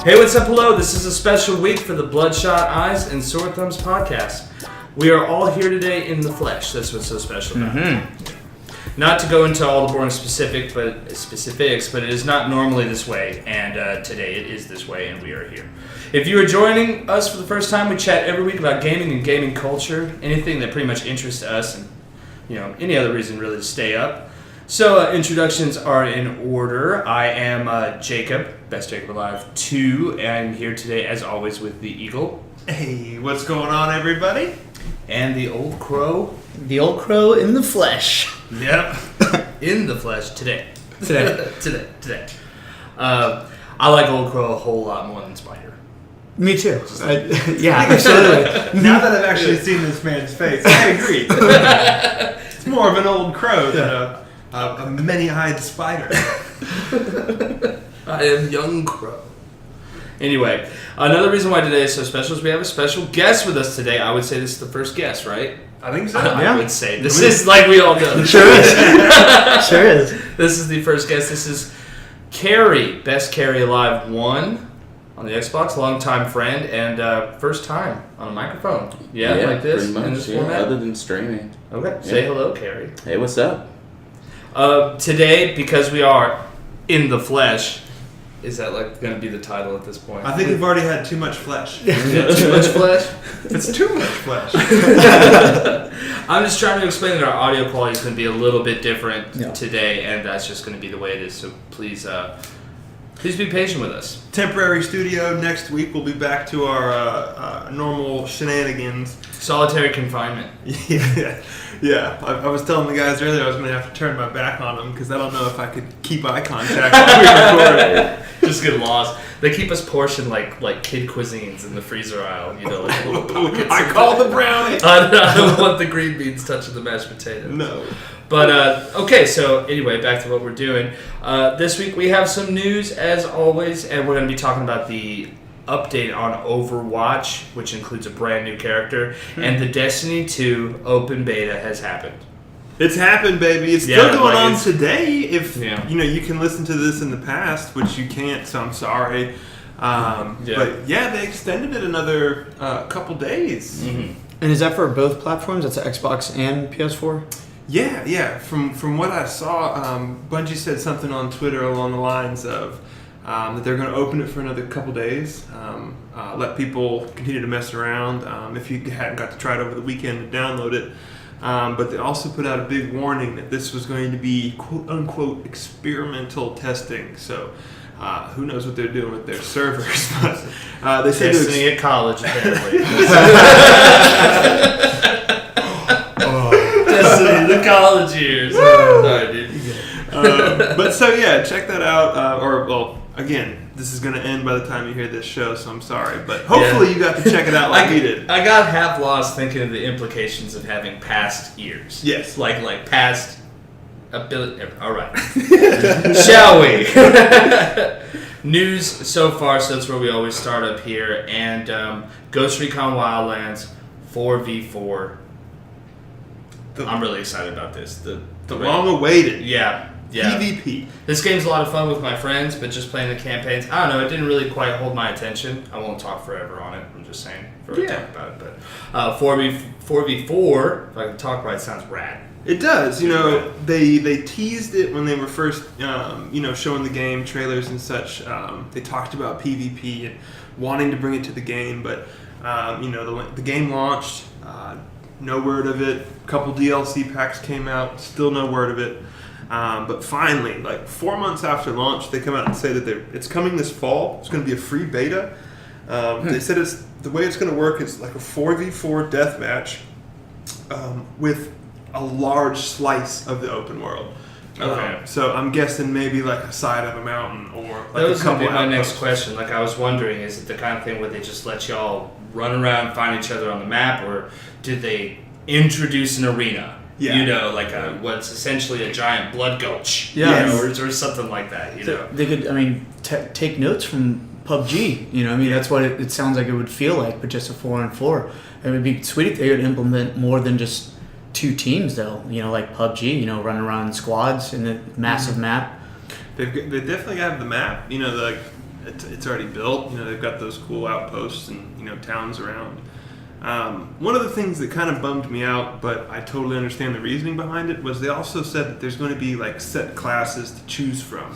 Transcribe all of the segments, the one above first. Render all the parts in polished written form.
Hey, what's up? Hello. This is a special week for the BloodShot Eyes and Sore Thumbs podcast. We are all here today in the flesh. That's what's so special about it. Not to go into all the boring specifics, but it is not normally this way, and today it is this way, and we are here. If you are joining us for the first time, we chat every week about gaming and gaming culture, anything that pretty much interests us, and any other reason really to stay up. So introductions are in order. I am Jacob, Best Jacob Alive 2, and I'm here today as always with the Eagle. Hey, what's going on, everybody? And the Old Crow. The Old Crow in the flesh. Yep. In the flesh today. Today. I like Old Crow a whole lot more than Spider. Me too. Yeah, absolutely. Now that I've actually seen this man's face, I agree. It's more of an Old Crow than a many-eyed spider. I am Young Crow. Anyway, another reason why today is so special is we have a special guest with us today. I would say this is the first guest, right? I think so. I would say. This is like we all know. Sure is. Sure is. This is the first guest. This is Carrie, Best Carrie Alive 1 on the Xbox, longtime friend, and first time on a microphone. Yeah, like this, pretty much, in this format? other than streaming. Okay, say hello, Carrie. Hey, what's up? Today, because we are in the flesh, is that like going to be the title at this point? I think we've already had too much flesh. Too much flesh? It's too much flesh. I'm just trying to explain that our audio quality is going to be a little bit different today, and that's just going to be the way it is. So please be patient with us. Temporary studio. Next week we'll be back to our normal shenanigans. Solitary confinement. Yeah. I was telling the guys earlier I was going to have to turn my back on them because I don't know if I could keep eye contact while we record. Just get lost. They keep us portioned like kid cuisines in the freezer aisle. Like little pockets. I call the brownie. I don't want the green beans touching the mashed potatoes. No. But, okay, so anyway, back to what we're doing. This week we have some news, as always, and we're going to be talking about the update on Overwatch, which includes a brand new character, and the Destiny 2 open beta has happened. It's happened, baby. It's still going on today. If you can listen to this in the past, which you can't, so I'm sorry. But they extended it another couple days. Mm-hmm. And is that for both platforms? That's Xbox and PS4? Yeah. From what I saw, Bungie said something on Twitter along the lines of that they're going to open it for another couple days, let people continue to mess around. If you hadn't got to try it over the weekend and download it. But they also put out a big warning that this was going to be quote-unquote experimental testing. So who knows what they're doing with their servers. But they said Destiny at college, apparently. Destiny, the college years. Sorry, dude. But check that out. Again, this is going to end by the time you hear this show, so I'm sorry. But hopefully you got to check it out like we did. I got half lost thinking of the implications of having past years. Yes. Like past ability. All right. Shall we? News so far, so that's where we always start up here. And Ghost Recon Wildlands 4v4. I'm really excited about this. The long-awaited. Yeah. PvP. This game's a lot of fun with my friends, but just playing the campaigns, I don't know, it didn't really quite hold my attention. I won't talk forever on it. I'm just saying before I talk about it. But 4v4, if I can talk right, sounds rad. It does. They teased it when they were first, showing the game trailers and such. They talked about PvP and wanting to bring it to the game, but the game launched. No word of it. A couple DLC packs came out. Still no word of it. But finally, 4 months after launch, they come out and say that it's coming this fall. It's going to be a free beta. They said the way it's going to work is like a 4v4 deathmatch with a large slice of the open world. Okay. So I'm guessing maybe like a side of a mountain or that was a couple going to be my outposts. next question. I was wondering, is it the kind of thing where they just let y'all run around, find each other on the map, or did they introduce an arena? Yeah. What's essentially a giant blood gulch. Yeah. Or something like that, They could, take notes from PUBG. That's what it sounds like it would feel like, but just a 4-on-4. It would be sweet if they would implement more than just two teams, though. Like PUBG, running around squads in a massive map. They definitely have the map. it's already built. They've got those cool outposts and towns around. One of the things that kind of bummed me out, but I totally understand the reasoning behind it, was they also said that there's going to be like set classes to choose from.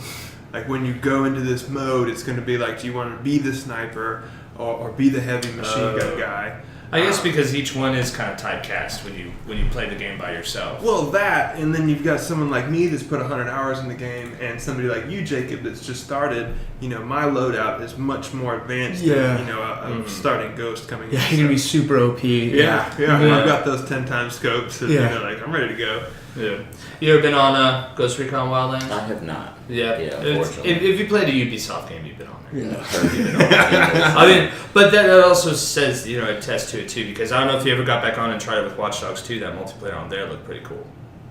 Like when you go into this mode, it's going to be like, do you want to be the sniper or be the heavy machine gun guy? I guess because each one is kind of typecast when you play the game by yourself. Well, that, and then you've got someone like me that's put 100 hours in the game, and somebody like you, Jacob, that's just started. My loadout is much more advanced than, a starting Ghost coming in. Yeah, you're going to be super OP. Yeah. I've got those 10 times scopes, and I'm ready to go. Yeah. You ever been on Ghost Recon Wildlands? I have not. Yeah. Unfortunately. If you played a Ubisoft game, you've been on there. Yeah. I mean, but that also says, attests to it too, because I don't know if you ever got back on and tried it with Watch Dogs 2, that multiplayer on there looked pretty cool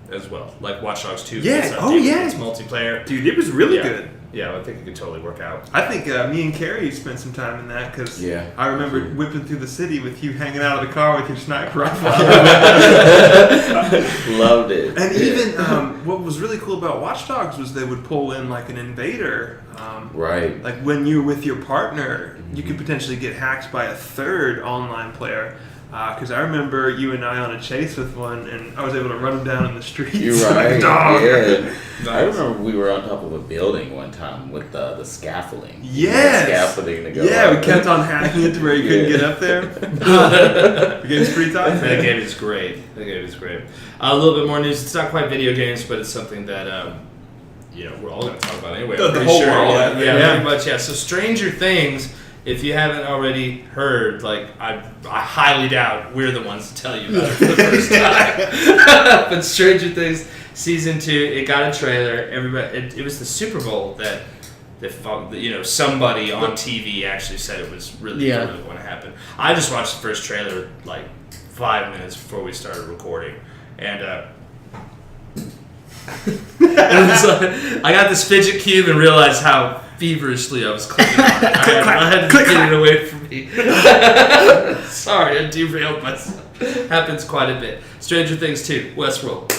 as well. Like Watch Dogs 2. Yeah, It's multiplayer. Dude, it was really good. Yeah, I think it could totally work out. I think me and Carrie spent some time in that because I remember whipping through the city with you hanging out of the car with your sniper rifle. Loved it. And even what was really cool about Watch Dogs was they would pull in like an invader. Right. Like when you're with your partner, you could potentially get hacked by a third online player. Because I remember you and I on a chase with one, and I was able to run him down in the streets. You're right. Dog. Yeah. Nice. I remember we were on top of a building one time with the scaffolding. Yes. Scaffolding to go we up. kept on hacking it to where you couldn't get up there. The game's pretty tough. That game is great. A little bit more news. It's not quite video games, but it's something that we're all going to talk about anyway. The whole world. Yeah, pretty much. Yeah. So Stranger Things. If you haven't already heard, I highly doubt we're the ones to tell you about it for the first time. But Stranger Things Season 2, it got a trailer. Everybody, it was the Super Bowl that somebody on TV actually said it was really going to happen. I just watched the first trailer 5 minutes before we started recording, and I got this fidget cube and realized how feverishly I was clicking on it. I had to get it away from me. Sorry, I derailed myself. Happens quite a bit. Stranger Things 2, Westworld.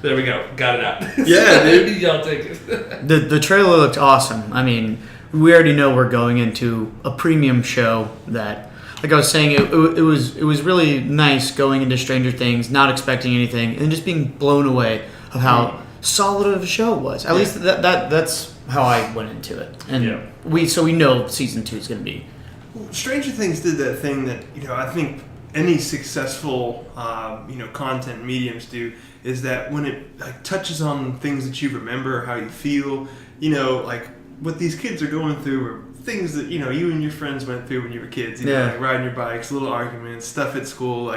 There we go. Got it out. Yeah, dude. Y'all take it. The trailer looked awesome. I mean, we already know we're going into a premium show that, like I was saying, it was really nice going into Stranger Things, not expecting anything, and just being blown away of how solid of a show it was. At least that's how I went into it, and we know season 2 is going to be. Stranger Things did that thing that I think any successful content mediums do, is that when it touches on things that you remember, how you feel, what these kids are going through are things that you and your friends went through when you were kids. Like riding your bikes, little arguments, stuff at school.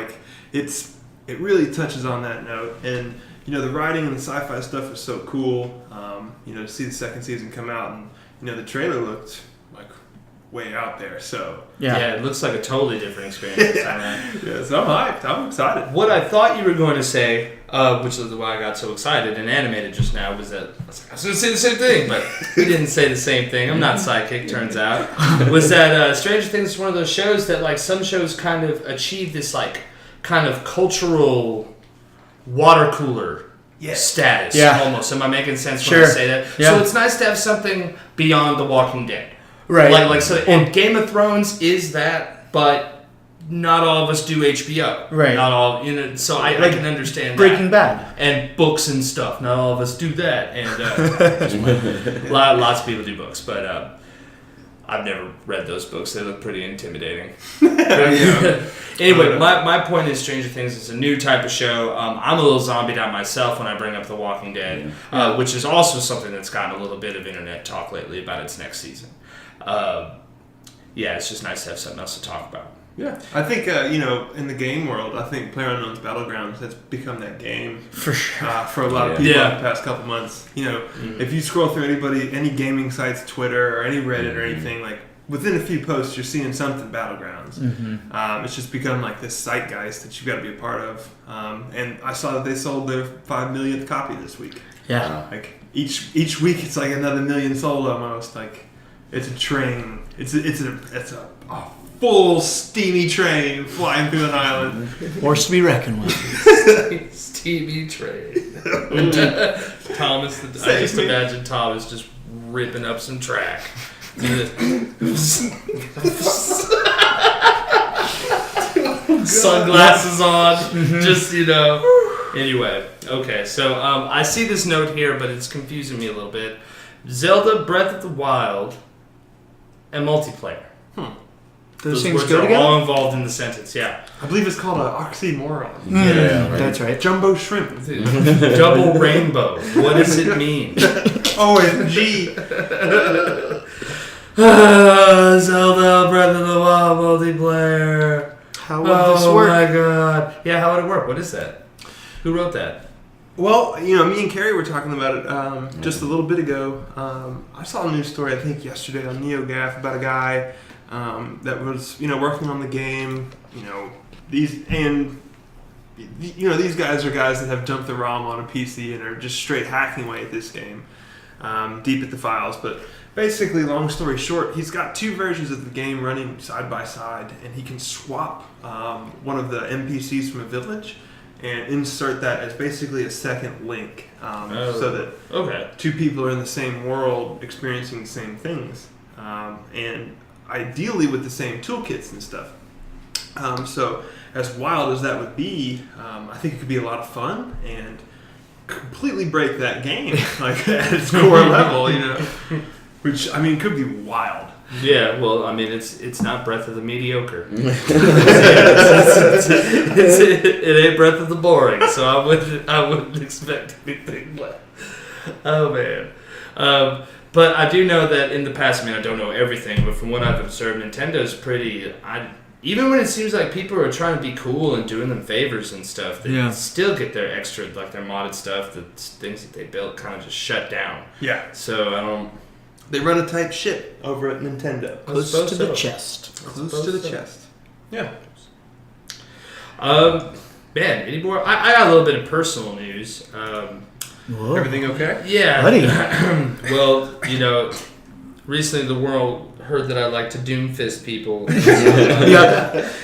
It really touches on that note, and the writing and the sci-fi stuff is so cool. To see the second season come out, and the trailer looked way out there. So it looks like a totally different experience. So I'm hyped. I'm excited. What I thought you were going to say, which is why I got so excited and animated just now, was that I was going to say the same thing, but we didn't say the same thing. I'm not psychic, turns out. Was that Stranger Things is one of those shows that some shows kind of achieve this kind of cultural water cooler status almost. Am I making sense when I say that? Yeah. So it's nice to have something beyond The Walking Dead. Right. And Game of Thrones is that, but not all of us do HBO. Right. Not all, so I can understand Breaking that. Bad. And books and stuff. Not all of us do that. And lots of people do books, but I've never read those books. They look pretty intimidating. Anyway, my point is Stranger Things is a new type of show. I'm a little zombied out myself when I bring up The Walking Dead, which is also something that's gotten a little bit of internet talk lately about its next season. It's just nice to have something else to talk about. Yeah, I think in the game world, I think PlayerUnknown's Battlegrounds has become that game for sure for a lot of people in the past couple months. If you scroll through any gaming sites, Twitter or any Reddit or anything, within a few posts, you're seeing something Battlegrounds. It's just become this zeitgeist that you've got to be a part of. And I saw that they sold their 5 millionth copy this week. Yeah, each week it's another million sold almost. It's a train. It's a full steamy train flying through an island. Force to be reckoned with. Steamy train. Thomas, I just imagine Thomas just ripping up some track. Sunglasses on, just Anyway, okay, so I see this note here, but it's confusing me a little bit. Zelda Breath of the Wild and multiplayer. Those things words go are together? all involved in the sentence, yeah. I believe it's called an oxymoron. Yeah, right. That's right. Jumbo shrimp. Double rainbow. What does it mean? OMG. Zelda Breath of the Wild multiplayer. How would this work? Oh my god. Yeah, how would it work? What is that? Who wrote that? Well, me and Carrie were talking about it just a little bit ago. I saw a news story, I think yesterday on NeoGaf about a guy that was, working on the game. These guys are guys that have dumped the ROM on a PC and are just straight hacking away at this game, deep at the files. But basically, long story short, he's got two versions of the game running side by side, and he can swap one of the NPCs from a village and insert that as basically a second link, so that two people are in the same world experiencing the same things, and ideally with the same toolkits and stuff. So as wild as that would be, I think it could be a lot of fun and completely break that game, like at its core level, which could be wild. Yeah, well, it's not Breath of the Mediocre. It ain't Breath of the Boring, so I wouldn't expect anything less. Oh man. But I do know that in the past, I don't know everything, but from what I've observed, Nintendo's pretty. Even when it seems like people are trying to be cool and doing them favors and stuff, they still get their extra, like their modded stuff, the things that they built, kind of just shut down. Yeah. So I don't. They run a tight ship over at Nintendo. Close to the chest. Close to the chest. Yeah. Man, any more? I got a little bit of personal news. Everything okay? Yeah. Buddy. Well, recently the world heard that I like to doomfist people.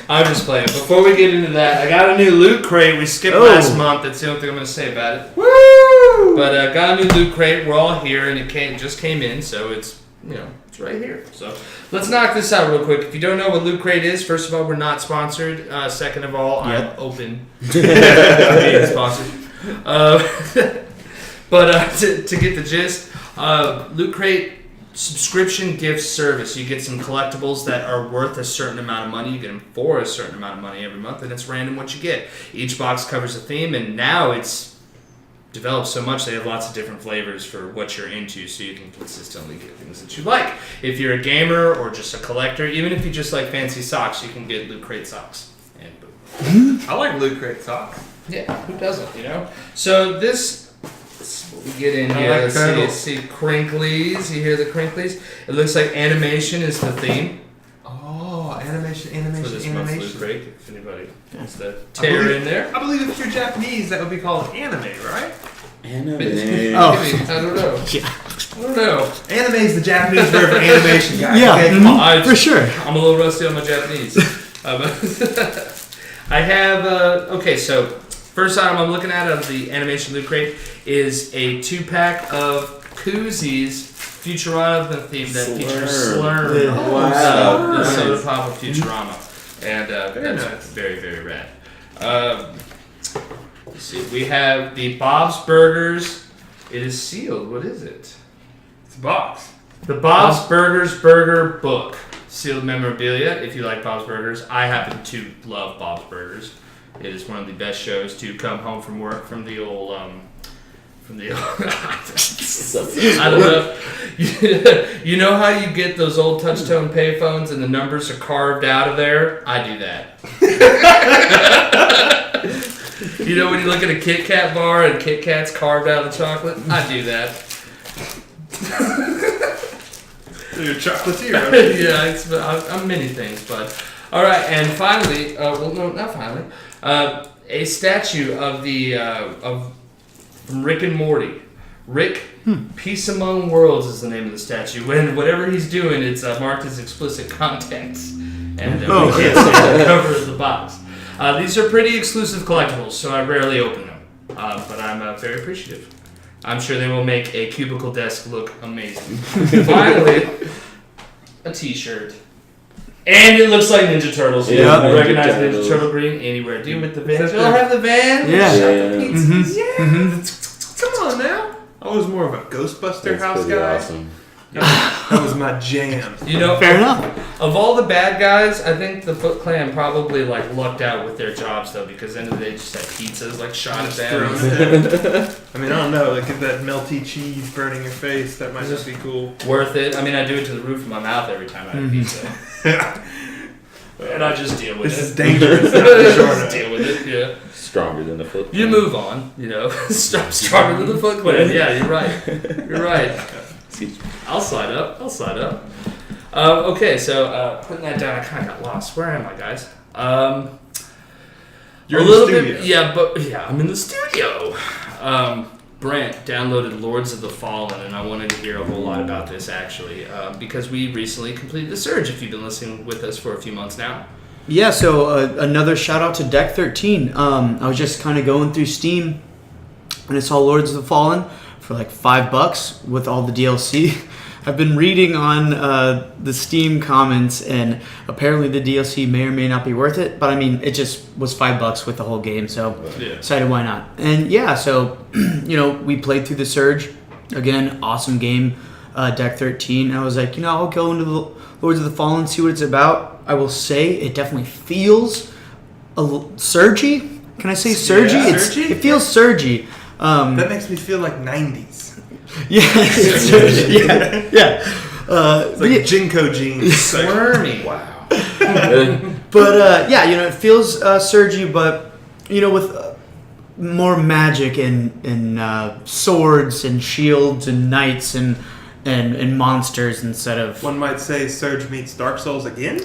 I'm just playing. Before we get into that, I got a new loot crate. We skipped last month. That's the only thing I'm going to say about it. Woo! But got a new loot crate. We're all here, and it just came in, so it's it's right here. So let's knock this out real quick. If you don't know what loot crate is, first of all, we're not sponsored. Second of all, I'm open to being sponsored. But to get the gist, loot crate subscription gift service. You get some collectibles that are worth a certain amount of money. You get them for a certain amount of money every month, and it's random what you get. Each box covers a theme, and now it's developed so much they have lots of different flavors for what you're into, so you can consistently get things that you like. If you're a gamer or just a collector, even if you just like fancy socks, you can get Loot Crate socks. And boom. I like Loot Crate socks. Yeah, who doesn't, So this is what we get in here. Let's see Crinklies. You hear the Crinklies? It looks like animation is the theme. Oh, animation. For this month's Loot Crate, if anybody wants to tear in there. I believe if you're Japanese, that would be called anime, right? Anime. I don't know. Yeah. I don't know. Anime is the Japanese word for animation, guys. Yeah, Okay, come on. for sure. I'm a little rusty on my Japanese. I have, so first item I'm looking at of the animation loot crate is a 2-pack of koozies, Futurama theme that features Slurm. Oh, wow. The soda Nice. pop of Futurama. And that's nice. very, very rad. Let's see. We have the Bob's Burgers. It is sealed. What is it? It's a box. The Bob's Burgers Burger Book. Sealed memorabilia, if you like Bob's Burgers. I happen to love Bob's Burgers. It is one of the best shows to come home from work from the old I don't know. You know how you get those old touch-tone payphones and the numbers are carved out of there? I do that. You know when you look at a Kit Kat bar and Kit Kat's carved out of the chocolate? I do that. You're a chocolatier, right? Yeah, I'm many things, but all right. And finally, not finally, a statue of the from Rick and Morty. Rick, Peace Among Worlds is the name of the statue. When whatever he's doing, it's marked as explicit content, and we can't see the cover of the box. These are pretty exclusive collectibles, so I rarely open them, but I'm very appreciative. I'm sure they will make a cubicle desk look amazing. Finally, a T-shirt, and it looks like Ninja Turtles. Yeah, I Ninja recognize Turtles. Ninja Turtle green anywhere. Dude, with the van. Is that Y'all have the van? Yeah. Shot the Yeah. pizzas. Mhm. Yeah. Come on now. I was more of a Ghostbuster That's house pretty guy. awesome. That was my jam. You know, Fair enough. of all the bad guys, I think the Foot Clan probably like lucked out with their jobs though, because then they just had pizzas like shot at them. I mean, I don't know. Like, if that melty cheese burning your face, that might just be cool. Worth it. I mean, I do it to the roof of my mouth every time I have pizza, and I just deal with This it. is dangerous. Just deal with it. Yeah. Stronger than the Foot You Clan. move on. You know, stronger than the Foot Clan. Yeah, you're right. You're right. I'll slide up. Okay, so putting that down, I kind of got lost. Where am I, guys? You're a in little the studio. bit. Yeah, I'm in the studio. Brent downloaded Lords of the Fallen, and I wanted to hear a whole lot about this actually, because we recently completed the Surge. If you've been listening with us for a few months now. Yeah, so another shout out to Deck 13. I was just kind of going through Steam, and I saw Lords of the Fallen for like $5 with all the DLC. I've been reading on the Steam comments, and apparently the DLC may or may not be worth it. But I mean, it just was $5 with the whole game, so decided why not. And yeah, so we played through the Surge again. Awesome game, Deck 13. And I was like, I'll go into the Lords of the Fallen, see what it's about. I will say it definitely feels surgy. Can I say surgy? Yeah. Surgy? It feels surgy. That makes me feel like 90s. Yeah, it's surgy. Yeah. It's like Jinko jeans. Squirmy. Wow. But it feels surgy, but with more magic and swords and shields and knights and monsters instead of. One might say Surge meets Dark Souls again.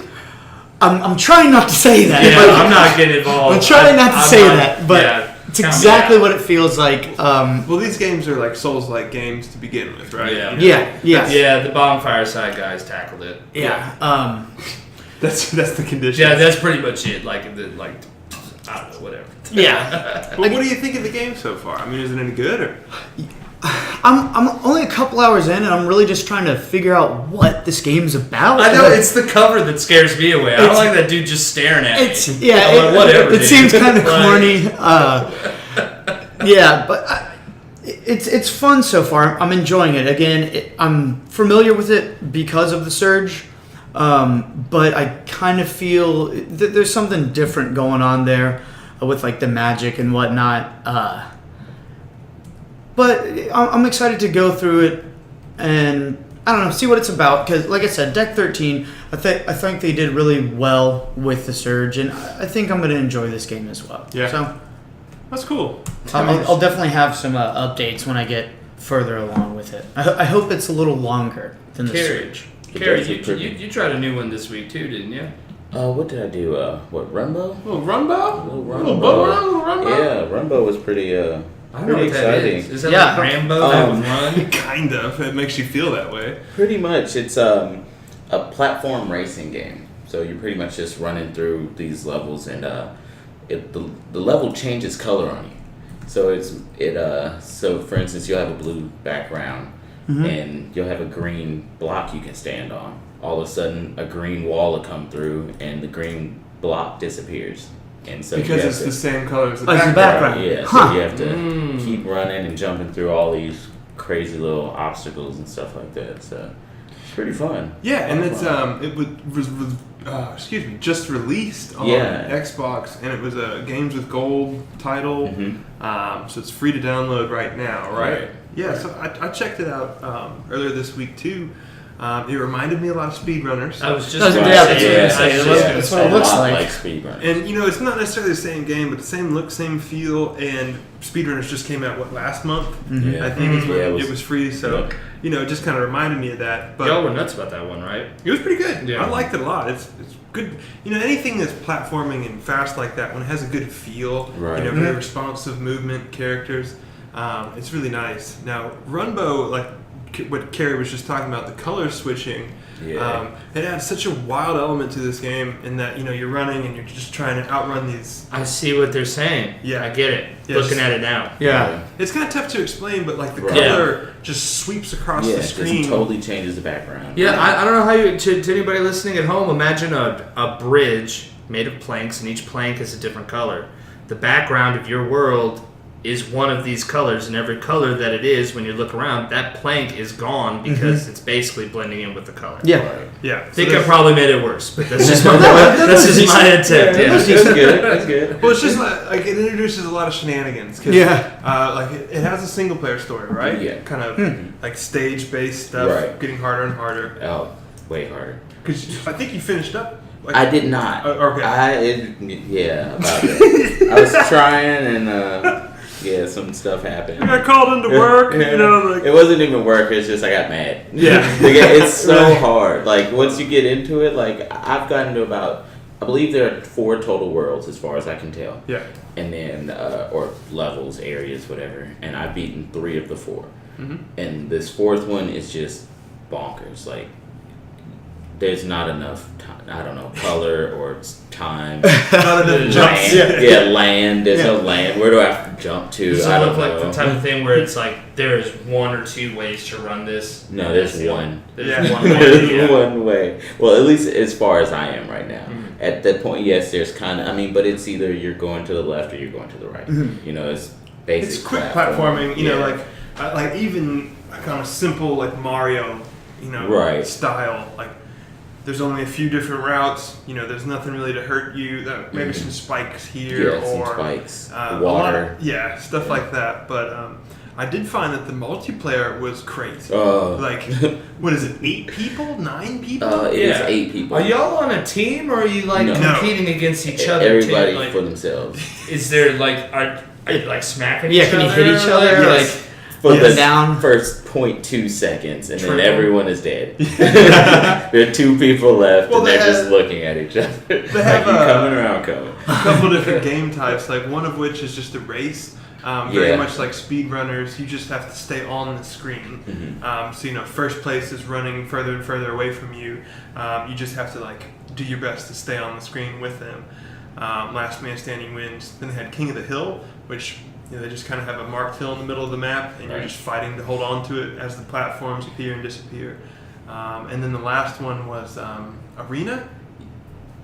I'm trying not to say that. Yeah, but I'm not getting involved. I'm trying not to I'm say not- that, but yeah, it's count me exactly out. what it feels like. Well, these games are like Souls-like games to begin with, right? Yeah. Yeah. Yeah, the Bonfire Side guys tackled it. Yeah. That's the condition. Yeah, that's pretty much it. I don't know, whatever. Yeah. But what do you think of the game so far? I mean, is it any good or? I'm only a couple hours in, and I'm really just trying to figure out what this game's about. I know, it's the cover that scares me away. I don't like that dude just staring at me. I'm like, whatever. It dude. seems kind of Like- corny. Yeah, but it's fun so far. I'm enjoying it. Again, I'm familiar with it because of the Surge, but I kind of feel that there's something different going on there with like the magic and whatnot. But I'm excited to go through it and I don't know, see what it's about. Because, like I said, Deck 13, I think they did really well with the Surge, and I think I'm going to enjoy this game as well. Yeah. So That's cool. I'll definitely have some updates when I get further along with it. I hope it's a little longer than the Surge. Carrie, does look pretty. you tried a new one this week too, didn't you? What did I do? Rumbo? Little Rumbo? Little Little bow around, little Rumbo? Yeah, Rumbo was pretty I don't know pretty what that exciting. is. Is that Yeah. like Rambo that would run? Kind of. It makes you feel that way. Pretty much. It's a platform racing game. So you're pretty much just running through these levels, and the level changes color on you. So so for instance, you'll have a blue background, and you'll have a green block you can stand on. All of a sudden, a green wall will come through, and the green block disappears. And so Because you it's have the to, same color as the As the background. background. yeah, Huh. so you have to keep running and jumping through all these crazy little obstacles and stuff like that. So it's pretty fun. Yeah, and Lot of it's fun. it was just released on Yeah. Xbox, and it was a Games with Gold title. So it's free to download right now, right? Right. Yeah. So I checked it out earlier this week too. It reminded me a lot of speedrunners. I was just That's- gonna yeah, say that's that. what I was gonna say. That's what it looks a lot like. speedrun. And it's not necessarily the same game, but the same look, same feel. And Speedrunners just came out last month. Yeah. I think is when Yeah, it was free. So it just kind of reminded me of that. But Y'all were nuts about that one, right? it was pretty good. Yeah. I liked it a lot. It's good. Anything that's platforming and fast like that, when it has a good feel, Right. very responsive movement, characters, it's really nice. Now, Runbow, what Carrie was just talking about, the color switching. Yeah. It adds such a wild element to this game in that you're running and you're just trying to outrun these. I see what they're saying. Yeah. I get it. Yes. Looking at it now. Yeah. It's kind of tough to explain, but like the Right. color just sweeps across Yeah, the it screen. just totally changes the background. Yeah, I don't know how you, to anybody listening at home, imagine a bridge made of planks, and each plank is a different color. The background of your world is one of these colors, and every color that it is, when you look around, that plank is gone because it's basically blending in with the color. Yeah. Right. Yeah. I think I probably made it worse, but that's just my, attempt. Yeah, that's good. That's good. Well, it's just like it introduces a lot of shenanigans. 'Cause, like it has a single player story, right? Yeah. Kind of like stage based stuff, Right. getting harder and harder. Oh, way harder. Because I think you finished up. Like, I did not. Okay. About it. I was trying and some stuff happened. I got called into work. Like It wasn't even work. It's just I got mad. Yeah. Like, it's so hard. Like once you get into it, like I've gotten to about, I believe there are 4 total worlds as far as I can tell. Yeah. And then or levels, areas, whatever. And I've beaten 3 of the 4. Mm-hmm. And this 4th one is just bonkers. Like there's not enough color or time. Not enough jumps. Land. Land. There's no land. Where do I have to jump to? Does I it don't look like know. the type of thing where it's like there is 1 or 2 ways to run this? No, there's That's the one. only- There's Yeah. one way. There's Yeah. one way. Well, at least as far as I am right now. Mhm. At that point, yes, there's kind of. But it's either you're going to the left or you're going to the right. It's basic. It's quick platforming. Yeah. Like even kind of simple like Mario, Right. style. Like there's only a few different routes. There's nothing really to hurt you. Maybe some spikes here Yeah, some or spikes, a lot water. of, stuff like that. But I did find that the multiplayer was crazy. Like, what is it? 8 people? 9 people? It is 8 people. Are y'all on a team, or are you like No. competing against each other? Everybody too? Like, for themselves. is there like are you like smacking Yeah, each can you other? hit each other? Like, Like, For Up the and down. first 0.2 seconds, and then True. everyone is dead. There are 2 people left, Well, and they they're just have- looking at each other. They Like, have, you coming around, coming. A couple different game types, like one of which is just a race. Very Yeah. much like speedrunners, you just have to stay on the screen. Mhm. So first place is running further and further away from you. You just have to like do your best to stay on the screen with them. Last man standing wins. Then they had King of the Hill, which they just kind of have a marked hill in the middle of the map, and you're Right. just fighting to hold on to it as the platforms appear and disappear. And then the last one was Arena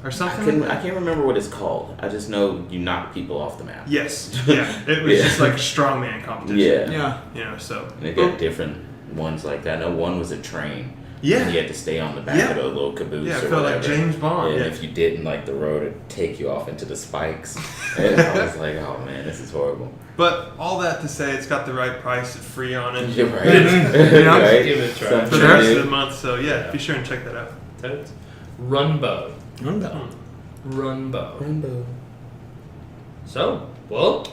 or something. like I that. can't remember what it's called. I just know you knock people off the map. Yes, yeah, it was Yeah. just like a strongman competition. Yeah. So And they got different ones like that. I know one was a train. yeah, And you had to stay on the back Yeah. of the little caboose yeah, it or felt whatever. like James Bond. And Yeah, if you didn't, like the road would take you off into the spikes. And I was like, oh man, this is horrible. but all that to say, it's got the right price. It's free on it You're right. Right? Give it a try. Some for the Sure. rest shit. of the month. So yeah, be sure and check that out. Toads. Runbow. Runbow. Runbow. So, well,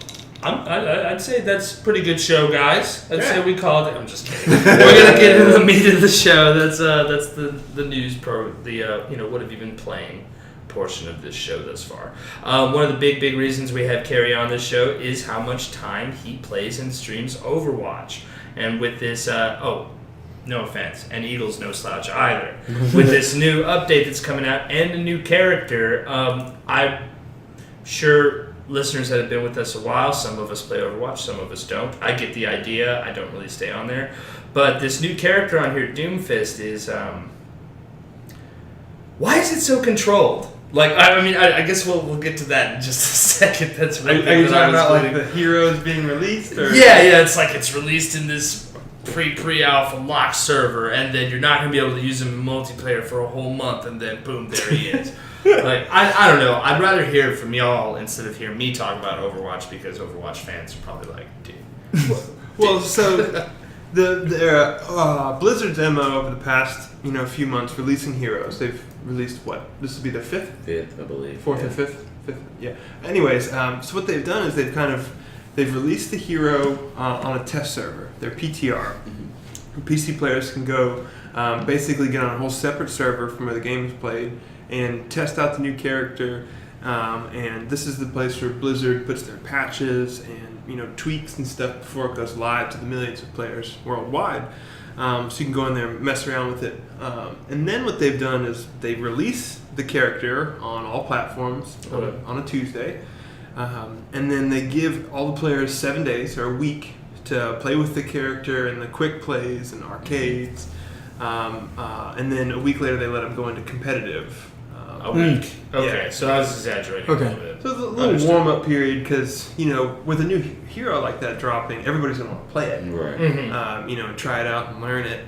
I'd say that's a pretty good show, guys. I'd say we called it. I'm just kidding. We're gonna get into the meat of the show. That's the news what have you been playing portion of this show thus far. One of the big reasons we have Carrie on this show is how much time he plays and streams Overwatch, and with this no offense, and Eagles no slouch either. With this new update that's coming out and a new character, I'm sure listeners that have been with us a while, some of us play Overwatch, some of us don't. I get the idea. I don't really stay on there. But this new character on here, Doomfist, is... why is it so controlled? Like, I guess we'll get to that in just a second. That's Are one you thing that I talking was about like leading- the heroes being released? Or? yeah, it's like it's released in this pre-alpha lock server, and then you're not going to be able to use him in multiplayer for a whole month, and then boom, there he is. Like, I don't know. I'd rather hear it from y'all instead of hear me talk about Overwatch, because Overwatch fans are probably like, dude. Well, so the Blizzard's MO over the past few months releasing heroes. They've released what? This will be the 5th, 5th, I believe. 4th, and 5th. Yeah. Anyways, so what they've done is they've released the hero on a test server, their PTR. PC players can go basically get on a whole separate server from where the game is played and test out the new character And this is the place where Blizzard puts their patches and tweaks and stuff before it goes live to the millions of players worldwide. So you can go in there and mess around with it. And then what they've done is they release the character on all platforms on a Tuesday. And then they give all the players 7 days or a week to play with the character in the quick plays and arcades. And then a week later they let them go into competitive. A week. Okay, Yeah. so I was exaggerating a little bit. So it's a little warm-up period because, with a new hero like that dropping, everybody's going to want to play it. Right. Mm-hmm. Try it out and learn it.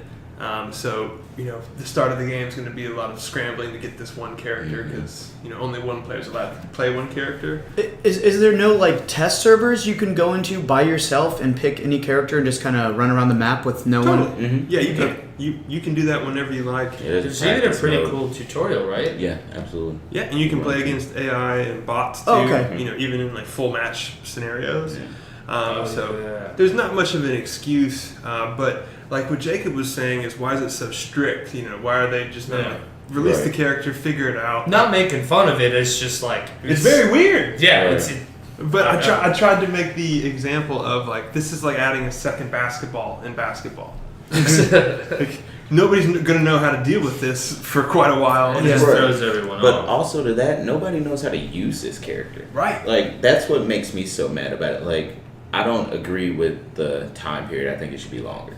So the start of the game is going to be a lot of scrambling to get this one character because, only one player is allowed to play one character. Is there no test servers you can go into by yourself and pick any character and just kind of run around the map with no one? Mm-hmm. Yeah, you can do that whenever you like. Yeah, There's even a pretty cool tutorial, right? Yeah, absolutely. Yeah, and you can play against AI and bots too. Oh, okay. Even in full match scenarios. Yeah. There's not much of an excuse, but like what Jacob was saying is, why is it so strict? Why are they just not release the character, figure it out? Not making fun of it. It's just it's very weird. Yeah. Right. But I tried to make the example of this is like adding a second basketball in basketball. Nobody's going to know how to deal with this for quite a while. It just throws everyone But off. also to that, nobody knows how to use this character. Right. That's what makes me so mad about it. I don't agree with the time period. I think it should be longer.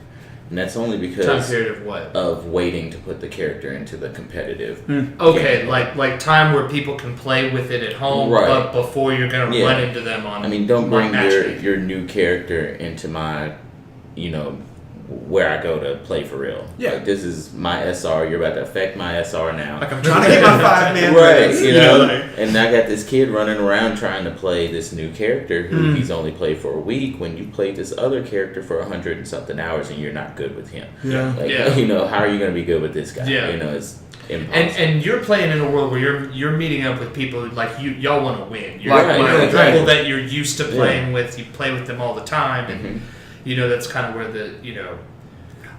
And that's only because Time period of what? Of waiting to put the character into the competitive. Okay, game. like time where people can play with it at home, Right. but before you're gonna run into them on. Don't bring matchmaking. your new character into my, where I go to play for real. Yeah. This is my SR. You're about to affect my SR now. I'm trying to get my 5-man. Right, and I got this kid running around trying to play this new character who he's only played for a week when you played this other character for 100 and something hours and you're not good with him. Yeah. How are you going to be good with this guy? Yeah. It's impossible. And you're playing in a world where you're meeting up with people y'all want to win. You're Right, with right. people that you're used to playing with. You play with them all the time, and that's kind of where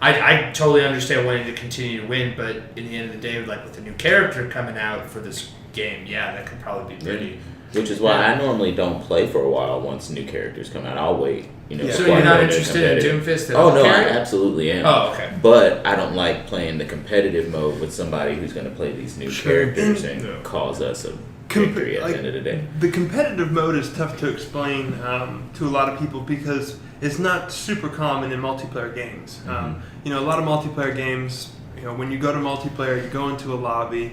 I totally understand wanting to continue to win, but in the end of the day, with the new character coming out for this game, that could probably be pretty. Which is why I normally don't play for a while once new characters come out. I'll wait. So before you're I not go into interested in competitive. Doomfist at all? Oh no, I Carrie? absolutely am. Oh, okay. But I don't like playing the competitive mode with somebody who's going to play these new characters and cause us a victory at the end of the day. The competitive mode is tough to explain to a lot of people because it's not super common in multiplayer games. A lot of multiplayer games, when you go to multiplayer, you go into a lobby,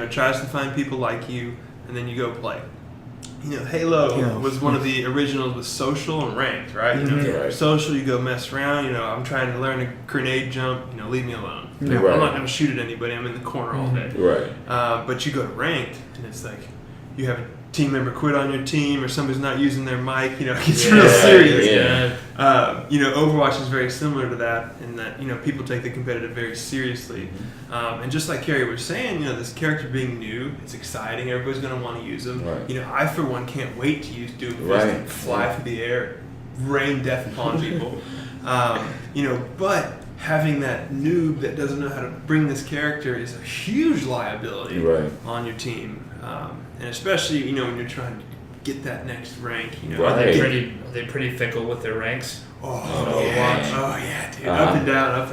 tries to find people like you, and then you go play. Halo was one of the originals with social and ranked, right? Right. Social, you go mess around. I'm trying to learn a grenade jump. Leave me alone. Yeah. I'm not going to shoot at anybody. I'm in the corner all day. Right. But you go to ranked, and it's like you have a team member quit on your team, or somebody's not using their mic. It's real serious. Yeah. Overwatch is very similar to that in that people take the competitive very seriously. And just like Carrie was saying, this character being new, it's exciting. Everybody's going to want to use them. Right. I for one can't wait to use Doomfist Right. and fly through the air, rain death upon people. But having that noob that doesn't know how to bring this character is a huge liability on your team. And especially, when you're trying to get that next rank, Are they pretty fickle with their ranks? Oh yeah, dude. Up and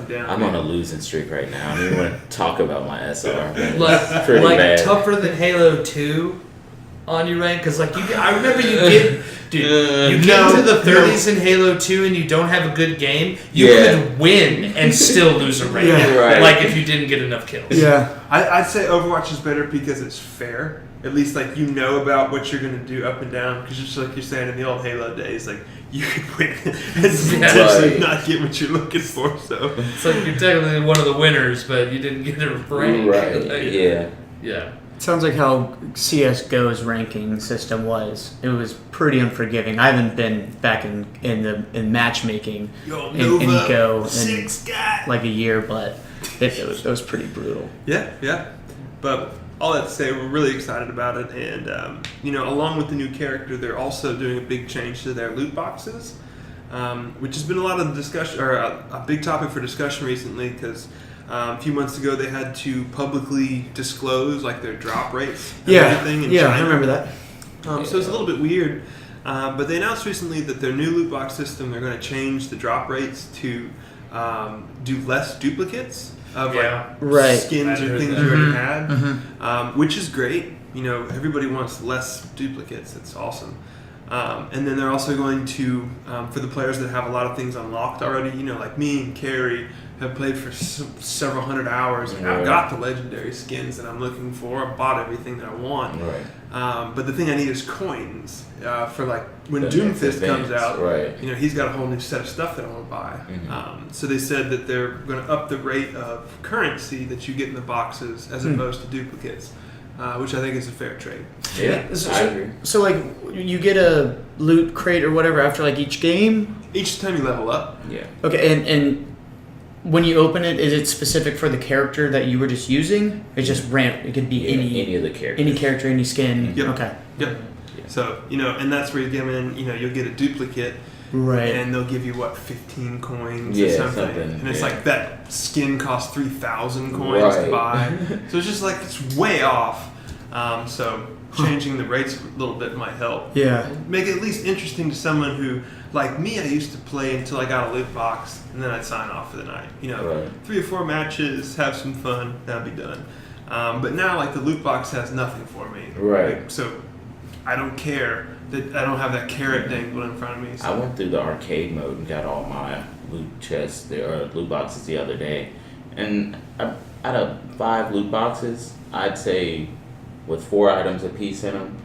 down. I'm on a losing streak right now. I don't even want to talk about my SR. Like pretty bad. tougher than Halo 2 on your rank? Because I remember you get... Dude, you get into the 30s in Halo 2 and you don't have a good game, you could win and still lose a rank. Right. If you didn't get enough kills. Yeah. I'd say Overwatch is better because it's fair. At least, about what you're going to do up and down. Because just like you're saying in the old Halo days, you could win and potentially not get what you're looking for. So it's like you're technically one of the winners, but you didn't get a rank. Right. Yeah. Sounds like how CSGO's ranking system was. It was pretty unforgiving. I haven't been back in matchmaking in Go in like a year, but it was pretty brutal. Yeah. But all that to say, we're really excited about it, and along with the new character, they're also doing a big change to their loot boxes, which has been a lot of discussion or a big topic for discussion recently because A few months ago, they had to publicly disclose like their drop rates. And Yeah, everything in yeah, China. I remember that. So it's a little bit weird. But they announced recently that their new loot box system, they're going to change the drop rates to do less duplicates of Right. skins or I've things heard you already that. had, which is great. You know, everybody wants less duplicates. It's awesome. And then they're also going to, for the players that have a lot of things unlocked already, you know, like me and Carrie have played for several hundred hours. And I've got the legendary skins that I'm looking for. I've bought everything that I want. Right. But the thing I need is coins for like when The Doomfist next comes advance, out. right. You know, he's got a whole new set of stuff that I want to buy. So they said that they're going to up the rate of currency that you get in the boxes as opposed to duplicates, which I think is a fair trade. Yeah, I agree. So like you get a loot crate or whatever after like each game. Each time you level up. Yeah. Okay, and when you open it, is it specific for the character that you were just using? It's just random. It could be Any of the characters. any character, any skin. Yep. Okay. Yep. Yeah. So, you know, and that's where you get in, you know, you'll get a duplicate. Right. And they'll give you, 15 coins Yeah, or something. something, And it's yeah. like that skin costs 3,000 coins to Right. buy. So it's just like, it's way off. So changing the rates a little bit might help. Yeah. Make it at least interesting to someone who, like me, I used to play until I got a loot box, and then I'd sign off for the night. You know, Right. 3 or 4 matches, have some fun, that'd be done. But now, like, the loot box has nothing for me. Right. Like, so I don't care that I don't have that carrot dangling in front of me. So. I went through the arcade mode and got all my loot chests or loot boxes the other day, and out of 5 loot boxes, I'd say with 4 items apiece in them,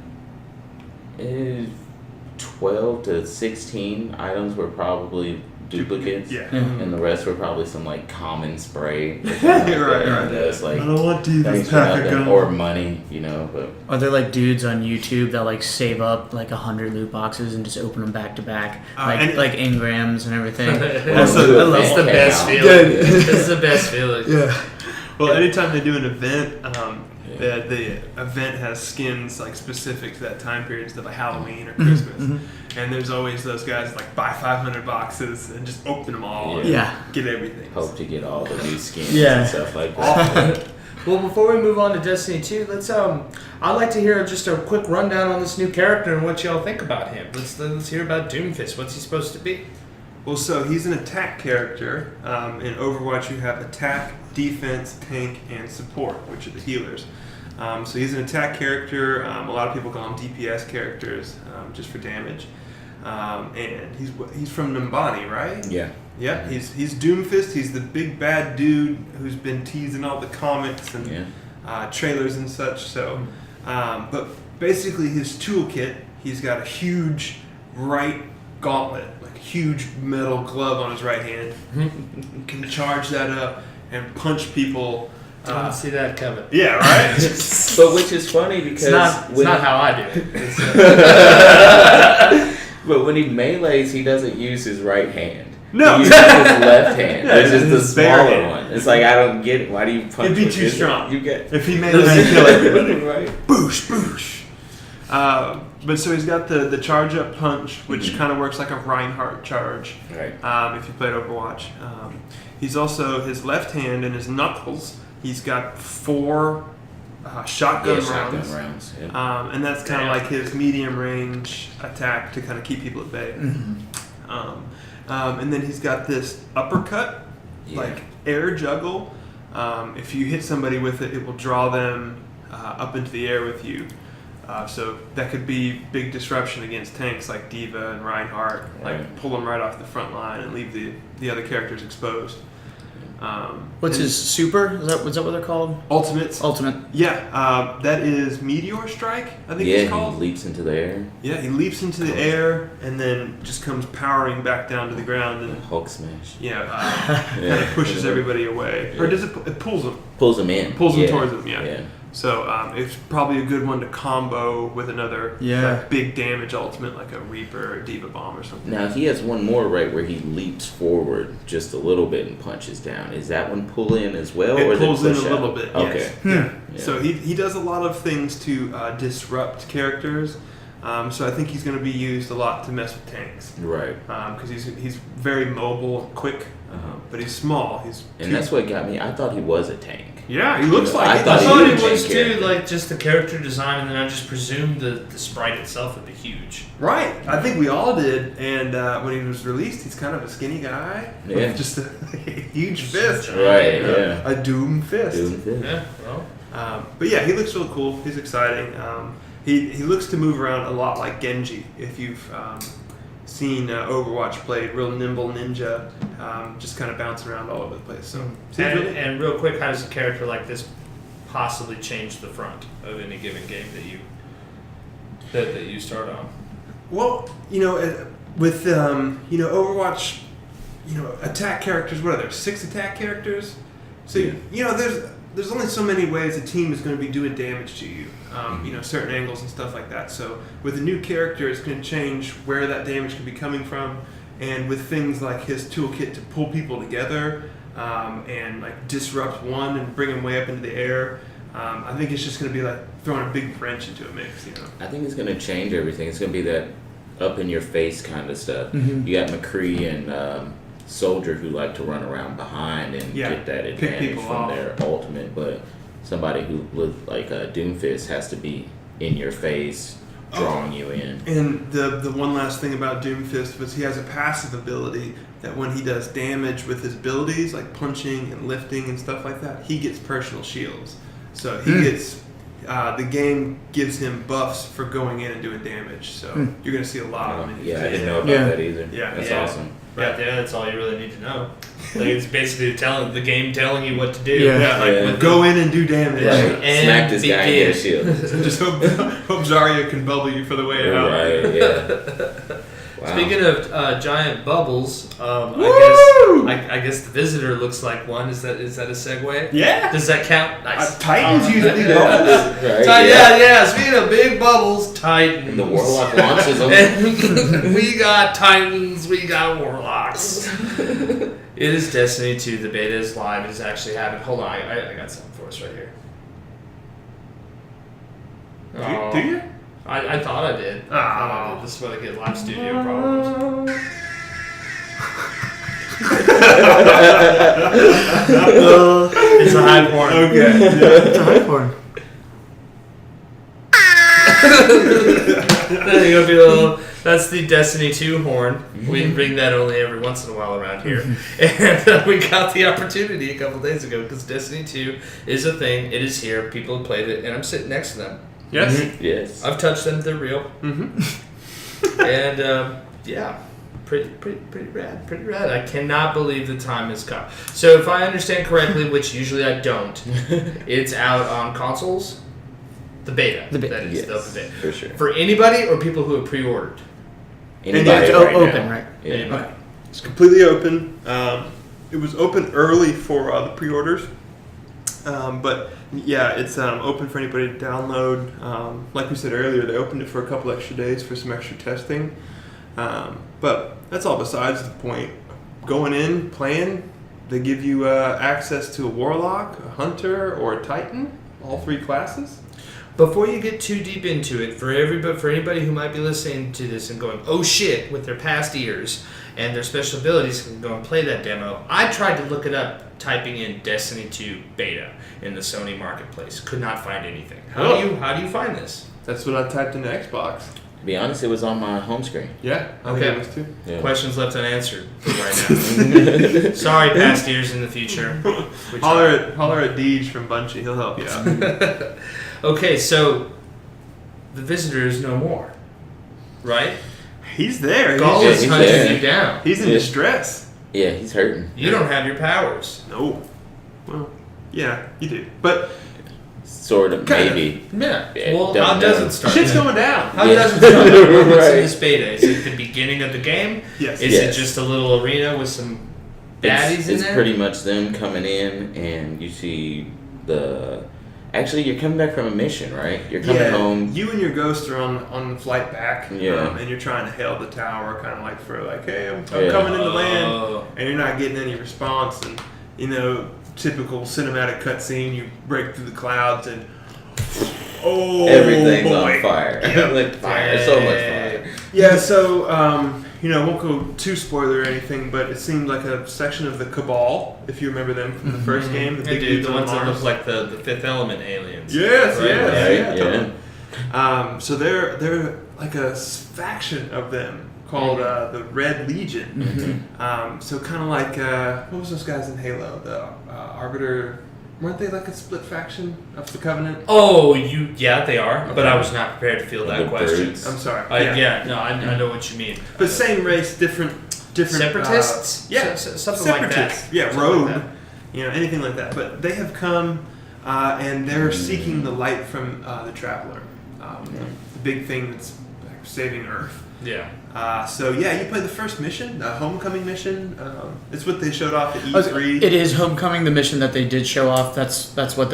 12 to 16 items were probably duplicates. Yeah. And the rest were probably some like common spray. Or Right. It's like, I don't want thanks Diva's for pack of nothing, gum. or money, you know. But Are there like dudes on YouTube that like save up like 100 loot boxes and just open them back to back, and- like engrams and everything? Also, I love It's the Okay, best now. feeling. Good. It's the best feeling. Yeah. Well, anytime they do an event, the event has skins like specific to that time period, stuff like Halloween or Christmas. And there's always those guys like buy 500 boxes and just open them all and Yeah. get everything. hope to get all the new skins Yeah. and stuff like that. Well, before we move on to Destiny 2, let's I'd like to hear just a quick rundown on this new character and what y'all think about him. Let's hear about Doomfist. What's he supposed to be? Well, so he's an attack character. In Overwatch, you have attack, defense, tank, and support, which are the healers. So he's an attack character. A lot of people call him DPS characters, just for damage. And he's from Numbani, right? Yeah. Yeah, he's Doomfist. He's the big bad dude who's been teasing all the comics and trailers and such. So, but basically his toolkit, he's got a huge right gauntlet, like a huge metal glove on his right hand. Can charge that up and punch people. I didn't see that coming. Yeah, right. But which is funny because It's not how I do it. but when he melees, he doesn't use his right hand. No. He uses his left hand, Yeah, which is the his bare smaller hand. one. It's like I don't get it. Why do you punch? It'd be with too his- strong. You get If he made it, he'd kill everybody. right. Boosh, boosh. But so he's got the charge up punch, which kind of works like a Reinhardt charge. Right. If you played Overwatch, he's also his left hand and his knuckles. He's got 4 shotgun rounds. Yeah. And that's kind of like his medium range attack to kind of keep people at bay. And then he's got this uppercut, like air juggle. If you hit somebody with it, it will draw them up into the air with you. So that could be big disruption against tanks like D.Va and Reinhardt. Like pull them right off the front line and leave the other characters exposed. What's his super? Is that what they're called? Ultimates? Ultimate. Yeah, that is Meteor Strike, I think Yeah, it's called. he leaps into the air. Yeah, he leaps into the air and then just comes powering back down to the ground and Hulk smash. kind of pushes everybody away. Or does it pulls them? Pulls him in. Pulls them Yeah. towards them, yeah. So it's probably a good one to combo with another like, big damage ultimate like a Reaper or Diva Bomb or something. Now he has one more right where he leaps forward just a little bit and punches down. Is that one pull in as well? It or pulls is in it a push little out? bit, Okay. yes. Yeah. Yeah. So he does a lot of things to disrupt characters. So I think he's going to be used a lot to mess with tanks. Right. Because he's very mobile, quick, but he's small. And that's what got me. I thought he was a tank. Yeah, he looks like I it. thought I he thought was it a was tank too, character. like just the character design, and then I just presumed the sprite itself would be huge. Right. I think we all did. And when he was released, he's kind of a skinny guy Yeah. with just a huge fist. Right, yeah. A doom fist. Yeah, well. But yeah, he looks really cool. He's exciting. He looks to move around a lot like Genji. If you've seen Overwatch played, real nimble ninja, just kind of bouncing around all over the place. So And real quick, how does a character like this possibly change the front of any given game that you start on? well, with Overwatch, attack characters. What are there? 6 attack characters. So there's only so many ways a team is going to be doing damage to you. Certain angles and stuff like that. So with a new character, it's going to change where that damage could be coming from, and with things like his toolkit to pull people together and like disrupt one and bring them way up into the air. I think it's just going to be like throwing a big wrench into a mix. I think it's going to change everything. It's going to be that up in your face kind of stuff. Mhm. You got McCree and Soldier who like to run around behind and get that pick advantage people from off. their ultimate, but somebody who with like Doomfist has to be in your face, drawing you in. And the one last thing about Doomfist was he has a passive ability that when he does damage with his abilities, like punching and lifting and stuff like that, he gets personal shields. So he gets the game gives him buffs for going in and doing damage. So you're going to see a lot of them. Yeah, I didn't know about Yeah. that either. Yeah. That's Yeah. awesome. Yeah, that's all you really need to know. Like, it's basically the game telling you what to do. Yeah. With Go in and do damage. Right. Right. Smack this guy and get a begin. shield. Just hope Zarya can bubble you for the way out. Right, yeah. Wow. Speaking of giant bubbles, Woo! I guess the visitor looks like one. Is that a segue? Yeah. Does that count? Nice. Titans use big yeah. bubbles. Right, Yeah. Speaking of big bubbles, Titans. And the Warlock launches them. And we got Titans. We got Warlocks. It is Destiny 2. The beta is live. It is actually happening. Hold on, I got something for us right here. Do you? I thought I did. Oh. This is what I get live studio problems. It's a high horn. Okay. It's a high horn. There you go, Bill. That's the Destiny 2 horn. We ring that only every once in a while around here. And we got the opportunity a couple days ago because Destiny 2 is a thing. It is here. People have played it, and I'm sitting next to them. Yes. Yes. I've touched them. They're real. Mm-hmm. And yeah, pretty rad. Pretty rad. I cannot believe the time has come. So if I understand correctly, which usually I don't, it's out on consoles. The beta. The beta. That is Yes, the open beta. for sure. For anybody or people who have pre-ordered. Anybody It's right open, now. right? Yeah. Anybody. It's completely open. It was open early for the pre-orders. But yeah, it's open for anybody to download. Like we said earlier, they opened it for a couple extra days for some extra testing. But that's all besides the point. Going in, playing, they give you access to a Warlock, a Hunter, or a Titan, all 3 classes. Before you get too deep into it, for anybody who might be listening to this and going, oh shit, with their past ears and their special abilities can go and play that demo, I tried to look it up typing in Destiny 2 beta in the Sony marketplace. Could not find anything. How do you find this? That's what I typed into Xbox. To be honest, it was on my home screen. Yeah, I Okay. think it was too. Yeah. Questions left unanswered for right now. Sorry, past ears in the future. We tried. Holler at Deej from Bungie. He'll help you out. Okay, so the visitor is no more, right? He's there. Gaul Yeah, is he's hunting there. you down. He's in Yeah. distress. Yeah, he's hurting. You don't have your powers. No. Well, yeah, you do. But Sort of, Kind of. maybe. Yeah. Yeah, Well, don't how does know. it start? shit's then? going down. How Yeah. does it start? What's Right. this beta? Is it the beginning of the game? Yes. Is Yes. it just a little arena with some baddies It's in there? pretty much them coming in, and you see the. Actually, you're coming back from a mission, right? You're coming home. You and your ghost are on the flight back. Yeah. And you're trying to hail the tower, kind of like for like, hey, I'm Yeah. coming into land, Oh. and you're not getting any response. And typical cinematic cutscene. You break through the clouds and Oh, everything's boy. on fire. Like fire, so much fire. Yeah, so, I won't go too spoiler or anything, but it seemed like a section of the Cabal, if you remember them from the first game. The Yeah, big dude, dudes the on ones that Mars. look like the Fifth Element aliens. Yes, Right? yes, Right, totally. So they're like a faction of them called the Red Legion. So kind of like what was those guys in Halo? The Arbiter. Weren't they like a split faction of the Covenant? Oh, they are. But I was not prepared to field that The question. birds. I'm sorry. I know what you mean. But same race, different Separatists? Yeah, Something like that. separatists. Yeah, Something rogue. like that. Anything like that. But they have come and they're seeking the light from the Traveler, the big thing that's saving Earth. Yeah. You played the first mission, the Homecoming mission. It's what they showed off at E3. It is Homecoming, the mission that they did show off. That's what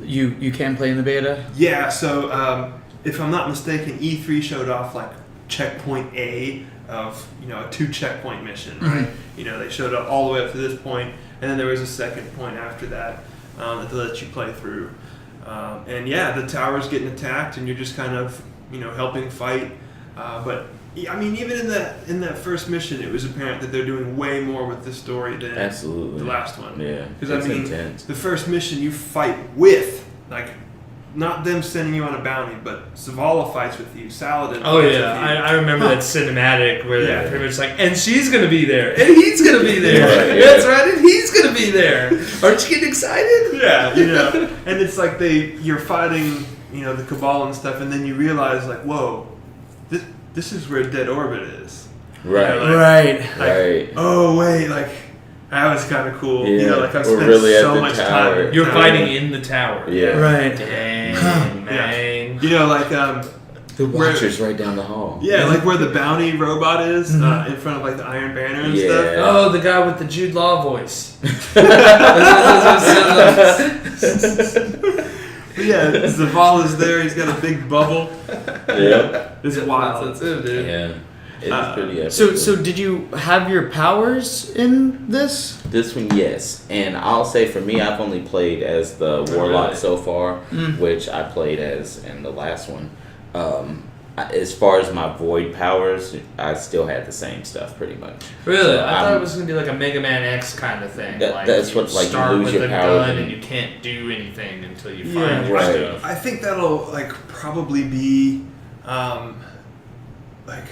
you can play in the beta. Yeah, so if I'm not mistaken, E3 showed off like checkpoint A of a 2 checkpoint mission, right? They showed up all the way up to this point, and then there was a second point after that that they let you play through. The tower's getting attacked, and you're just kind of helping fight. But I mean, even in that first mission, it was apparent that they're doing way more with this story than Absolutely. the last one. Yeah, Because it's intense. the first mission you fight with, like, not them sending you on a bounty, but Zavala fights with you, Saladin. Oh fights yeah, with you. I remember that cinematic where Yeah. they're pretty much like, and she's gonna be there, and he's gonna be there. Right, That's right, and he's gonna be there. Aren't you getting excited? Yeah, and it's like you're fighting, the Cabal and stuff, and then you realize like, whoa, this is where Dead Orbit is. Right. Right. Oh wait, like that was kind of cool. Yeah, I've we're spent really at so the much tower. time. in the You're tower. fighting in the tower. Yeah. Right. Dang, man. The Watcher's right down the hall. Yeah, like where the bounty robot is in front of like the Iron Banner and stuff. Oh, the guy with the Jude Law voice. But yeah, Zavala's there. He's got a big bubble. Yeah. It's wild. That's it, dude. Yeah. It's pretty epic. So did you have your powers in this? This one, yes. And I'll say for me, I've only played as the Warlock so far, which I played as in the last one. As far as my Void powers, I still had the same stuff pretty much. Really? So I thought it was going to be like a Mega Man X kind of thing. That's what, like, you start lose with your a powers gun and- and you can't do anything until you Yeah, find your right. stuff. I think that'll like probably be like,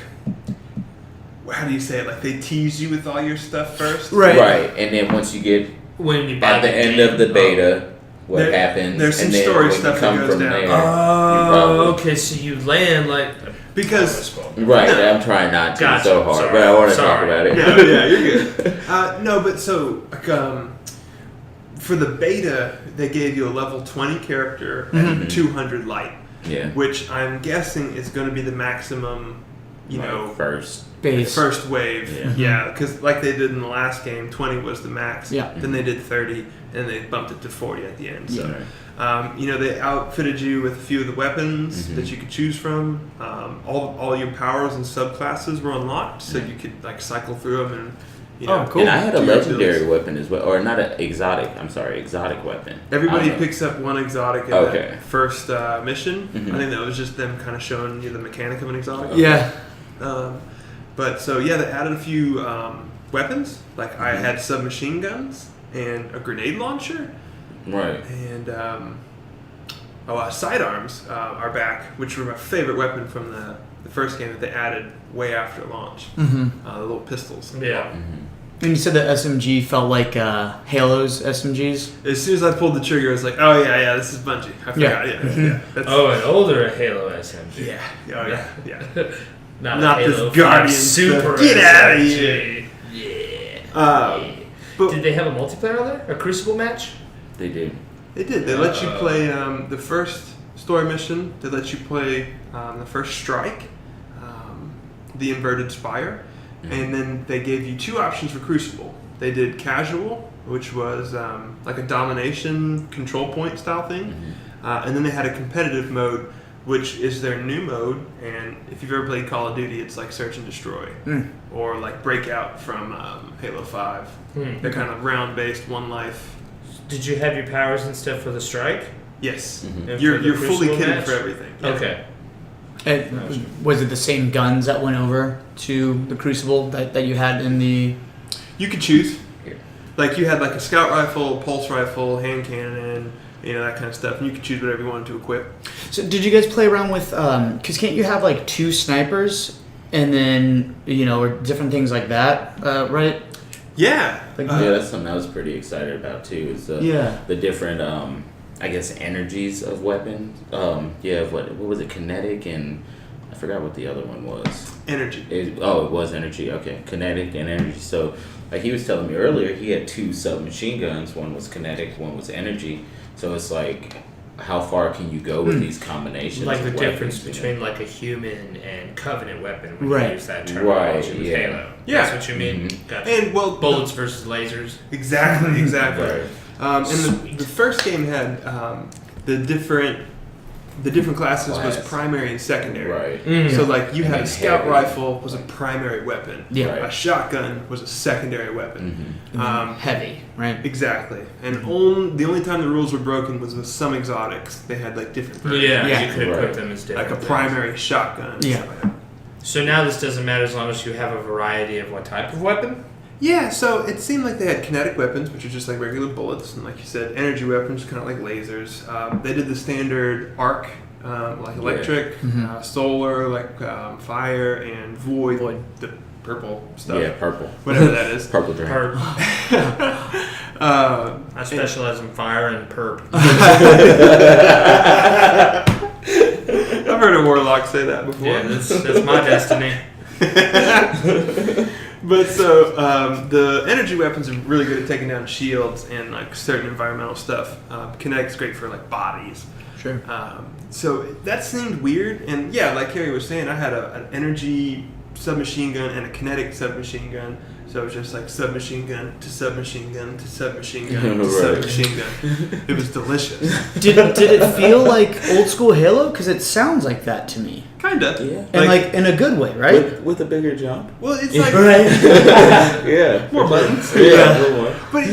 how do you say it? Like they tease you with all your stuff first. Right. Right. And then once you get When you buy at the end of the beta, what There- happens, there's some and then story when you stuff that come goes from down. there, you Oh, probably- okay. So you land like Because Right, I'm trying not to Gotcha. so hard, Sorry. but I want to talk Sorry. about it. yeah, you're good. No, but so like, for the beta, they gave you a level 20 character and 200 light, Yeah. which I'm guessing is going to be the maximum, First. Base. first wave. Yeah. Yeah, because like they did in the last game, 20 was the max. Yeah. Then they did 30, and they bumped it to 40 at the end. So, Yeah. they outfitted you with a few of the weapons that you could choose from. All your powers and subclasses were unlocked, so you could like cycle through them and. Oh, cool. And I had a do your legendary abilities. weapon as well, or not an exotic. I'm sorry, exotic weapon. Everybody I don't know. picks up one exotic in Okay. that first mission. Mhm. I think that was just them kind of showing you the mechanic of an exotic. Yeah. But so yeah, they added a few weapons. Like I had submachine guns and a grenade launcher, Right. and sidearms are back, which were my favorite weapon from the first game that they added way after launch. Mm-hmm. The little pistols. yeah. And you said the SMG felt like Halo's SMGs. As soon as I pulled the trigger, I was like, "Oh yeah, this is Bungie." I forgot. Yeah. That's, Oh, an older Halo SMG. yeah. Oh yeah. Yeah. Not Not a this Halo 5 Guardian Super stuff. Get outta SMG. here. Yeah. But Did they have a multiplayer on there? A Crucible match? They do. they did. They let you play the first story mission. They let you play the first strike, the inverted spire, and then they gave you 2 options for Crucible. They did casual, which was like a domination control point style thing, and then they had a competitive mode, which is their new mode. And if you've ever played Call of Duty, it's like search and destroy, or like Breakout from Halo 5. They're kind of round based, one life. Did you have your powers and stuff for the strike? Yes. Mhm. And You're for the you're fully Crucible kitted match? for everything. Yeah. Okay. And was it the same guns that went over to the Crucible that you had in the? You could choose. Yeah. Like you had like a scout rifle, pulse rifle, hand cannon, that kind of stuff, and you could choose whatever you wanted to equip. So did you guys play around with? Because can't you have like 2 snipers and then or different things like that, right? Yeah. Like, Yeah, that's something I was pretty excited about too. Is the different I guess energies of weapons. What was it? Kinetic and I forgot what the other one was. Energy. It was energy. Okay, kinetic and energy. So, like he was telling me earlier, he had 2 submachine guns. One was kinetic, one was energy. So it's like, how far can you go with these combinations? Like the of difference weapons, between like a human and Covenant weapon when Right. you use that terminology with yeah. Halo. Yeah. That's what you mean? Gotcha. And Bullets versus lasers. Exactly. Right. And the first game had the different classes was Class. primary and secondary. Right. Mm. So like you And had a then scout heavy. rifle was a primary weapon. Yeah. Right. A shotgun was a secondary weapon. Mhm. Heavy, right? Exactly. And Mm-hmm. the only time the rules were broken was with some exotics. They had like different versions. Yeah, Yeah. you could equip Right. them as different Like a things. primary shotgun. and Yeah. stuff like that. So now this doesn't matter as long as you have a variety of what type of weapon? Yeah, so it seemed like they had kinetic weapons, which are just like regular bullets, and like you said, energy weapons, kind of like lasers. They did the standard arc, like electric, solar, like fire, and void, Void. the purple stuff, Yeah, purple. whatever that is. Purple drain. Perp. Uh, I specialize in fire and perp. I've heard a warlock say that before. Yeah, that's my destiny. But so the energy weapons are really good at taking down shields and like certain environmental stuff. Kinetic's great for like bodies. Sure. So that seemed weird, and yeah, like Carrie was saying, I had an energy submachine gun and a kinetic submachine gun. So it was just like submachine gun to submachine gun to submachine gun to Right. submachine gun. It was delicious. Did it feel like old school Halo? Because it sounds like that to me, Kinda. Yeah. and like in a good way, right? With a bigger jump. Well, it's like Yeah. more buttons. Yeah. A little more. But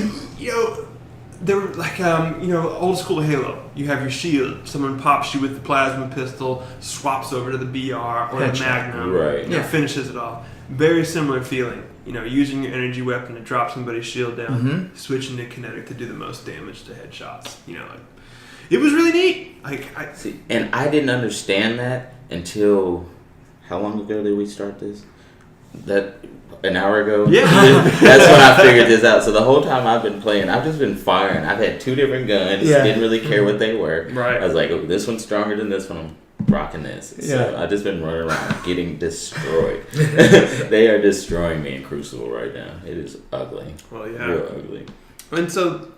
there were like old school Halo. You have your shield. Someone pops you with the plasma pistol, swaps over to the BR or the Headshot. Magnum. Right. Yeah. Finishes it off. Very similar feeling. Using your energy weapon to drop somebody's shield down, switching to kinetic to do the most damage to headshots. It was really neat. See, and I didn't understand that until how long ago did we start this? That an hour ago. Yeah. That's when I figured this out. So the whole time I've been playing, I've just been firing. I've had 2 different guns. Yeah. Didn't really care what they were. Right. I was like, oh, this one's stronger than this one. I'm rocking this. So Yeah. I've just been running around getting destroyed. They are destroying me in Crucible right now. It is ugly. Well, yeah. Real ugly.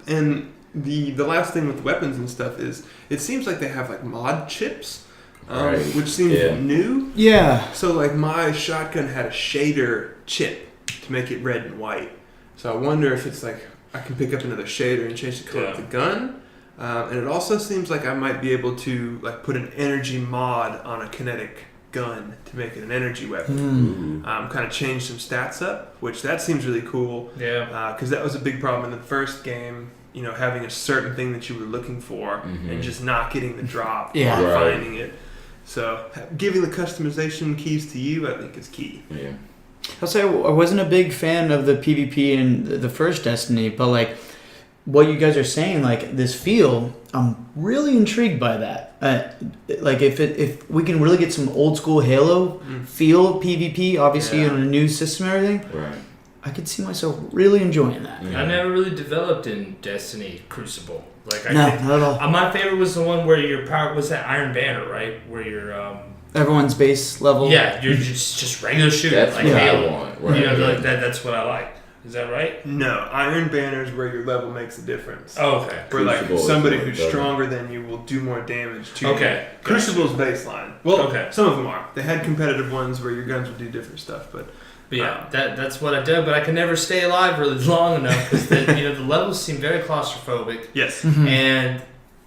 And the last thing with weapons and stuff is it seems like they have like mod chips, Right. which seems Yeah. new. Yeah. So like my shotgun had a shader chip to make it red and white. So I wonder if it's like I can pick up another shader and change the color of the gun. And it also seems like I might be able to like put an energy mod on a kinetic gun to make it an energy weapon. Ooh. Kind of change some stats up, which that seems really cool. Yeah. Because that was a big problem in the first game. Having a certain thing that you were looking for and just not getting the drop Yeah. or Right. finding it. So giving the customization keys to you, I think, is key. Yeah. I'll say I wasn't a big fan of the PvP in the first Destiny, but like what you guys are saying, like this feel, I'm really intrigued by that. Like if we can really get some old school Halo feel PvP, obviously Yeah. in a new system and everything, Right. I could see myself really enjoying that. Yeah. I never really developed in Destiny Crucible. Like No, not at all. my favorite was the one where your power was that Iron Banner, right? Where you're Everyone's base level. you're just regular shooting That's like what I Halo. want. Right. Like that. That's what I like. Is that right? No, Iron Banner is where your level makes a difference. Oh, okay. Where like Crucible is somebody what who's does it. stronger than you will do more damage to you. Okay, Crucible's baseline. Well, Okay. some of them are. They had competitive ones where your guns would do different stuff, but But yeah, that's what I do. But I can never stay alive really long enough because the levels seem very claustrophobic. yes. And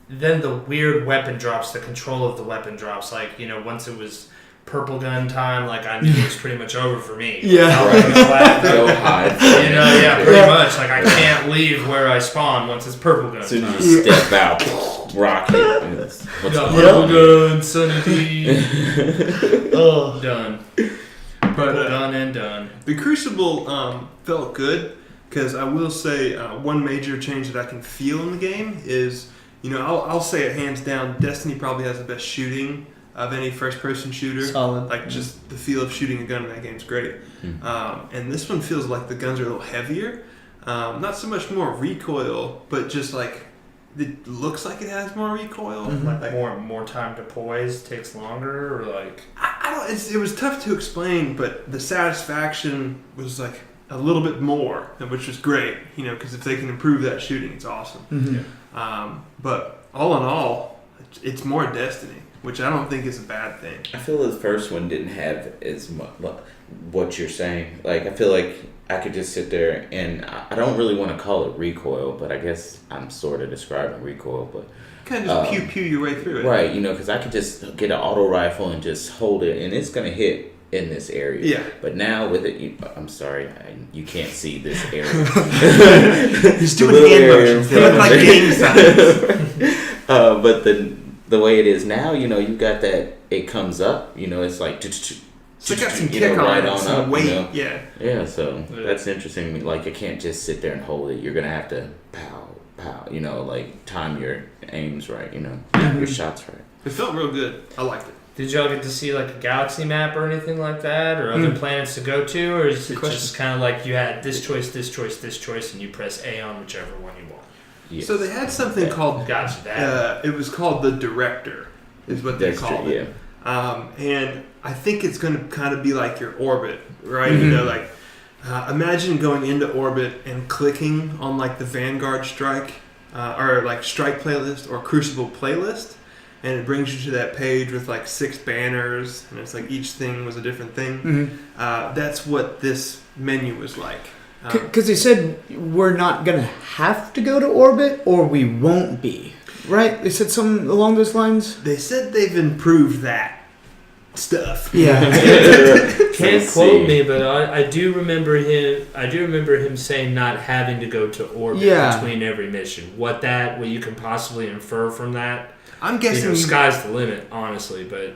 then the weird weapon drops, the control of the weapon drops. Like, once it was purple gun time, like I knew it was pretty much over for me. Yeah. I was gonna laugh. Go hide. Yeah, pretty much. Like I can't leave where I spawn once it's purple gun As soon time. as you step out. Rocket. What's Got going rubber on? gun, Sunny D. Oh. Done. But Done and done. the Crucible felt good because I will say one major change that I can feel in the game is, I'll say it hands down, Destiny probably has the best shooting of any first-person shooter. Solid. Like, just the feel of shooting a gun in that game's great. And this one feels like the guns are a little heavier. Not so much more recoil, but just like it looks like it has more recoil. Like more time to poise takes longer, or like I don't. It was tough to explain, but the satisfaction was like a little bit more, which was great. Because if they can improve that shooting, it's awesome. But all in all, it's more Destiny, which I don't think is a bad thing. I feel the first one didn't have as much what you're saying. Like, I feel like I could just sit there and I don't really want to call it recoil, but I guess I'm sort of describing recoil. But Kind of just pew your way through it. right, because I could just get an auto rifle and just hold it, and it's gonna hit in this area. Yeah. But now with it, I'm sorry, you can't see this area. He's doing hand motions. They look like game signs. But the way it is now, you got that it comes up. It's like. So it got some kick on it, some weight. Yeah. Yeah, so that's interesting. Like, you can't just sit there and hold it. You're gonna have to pow, like time your aims right. Your shots right. It felt real good. I liked it. Did y'all get to see like a galaxy map or anything like that, or other planets to go to, or is it just kind of like you had this choice, and you press A on whichever one you want? Yes. So they had something called. Gotcha that. It was called the Director, is what they called it. And I think it's going to kind of be like your orbit, right? Imagine going into orbit and clicking on like the Vanguard Strike, or like Strike playlist or Crucible playlist. And it brings you to that page with like 6 banners, and it's like each thing was a different thing. That's what this menu was like. Because they said we're not going to have to go to orbit, or we won't be. Right? They said something along those lines? They said they've improved that stuff. Yeah. Can't quote me, but I do remember him saying not having to go to orbit between every mission. What you can possibly infer from that. I'm guessing sky's the limit, honestly, but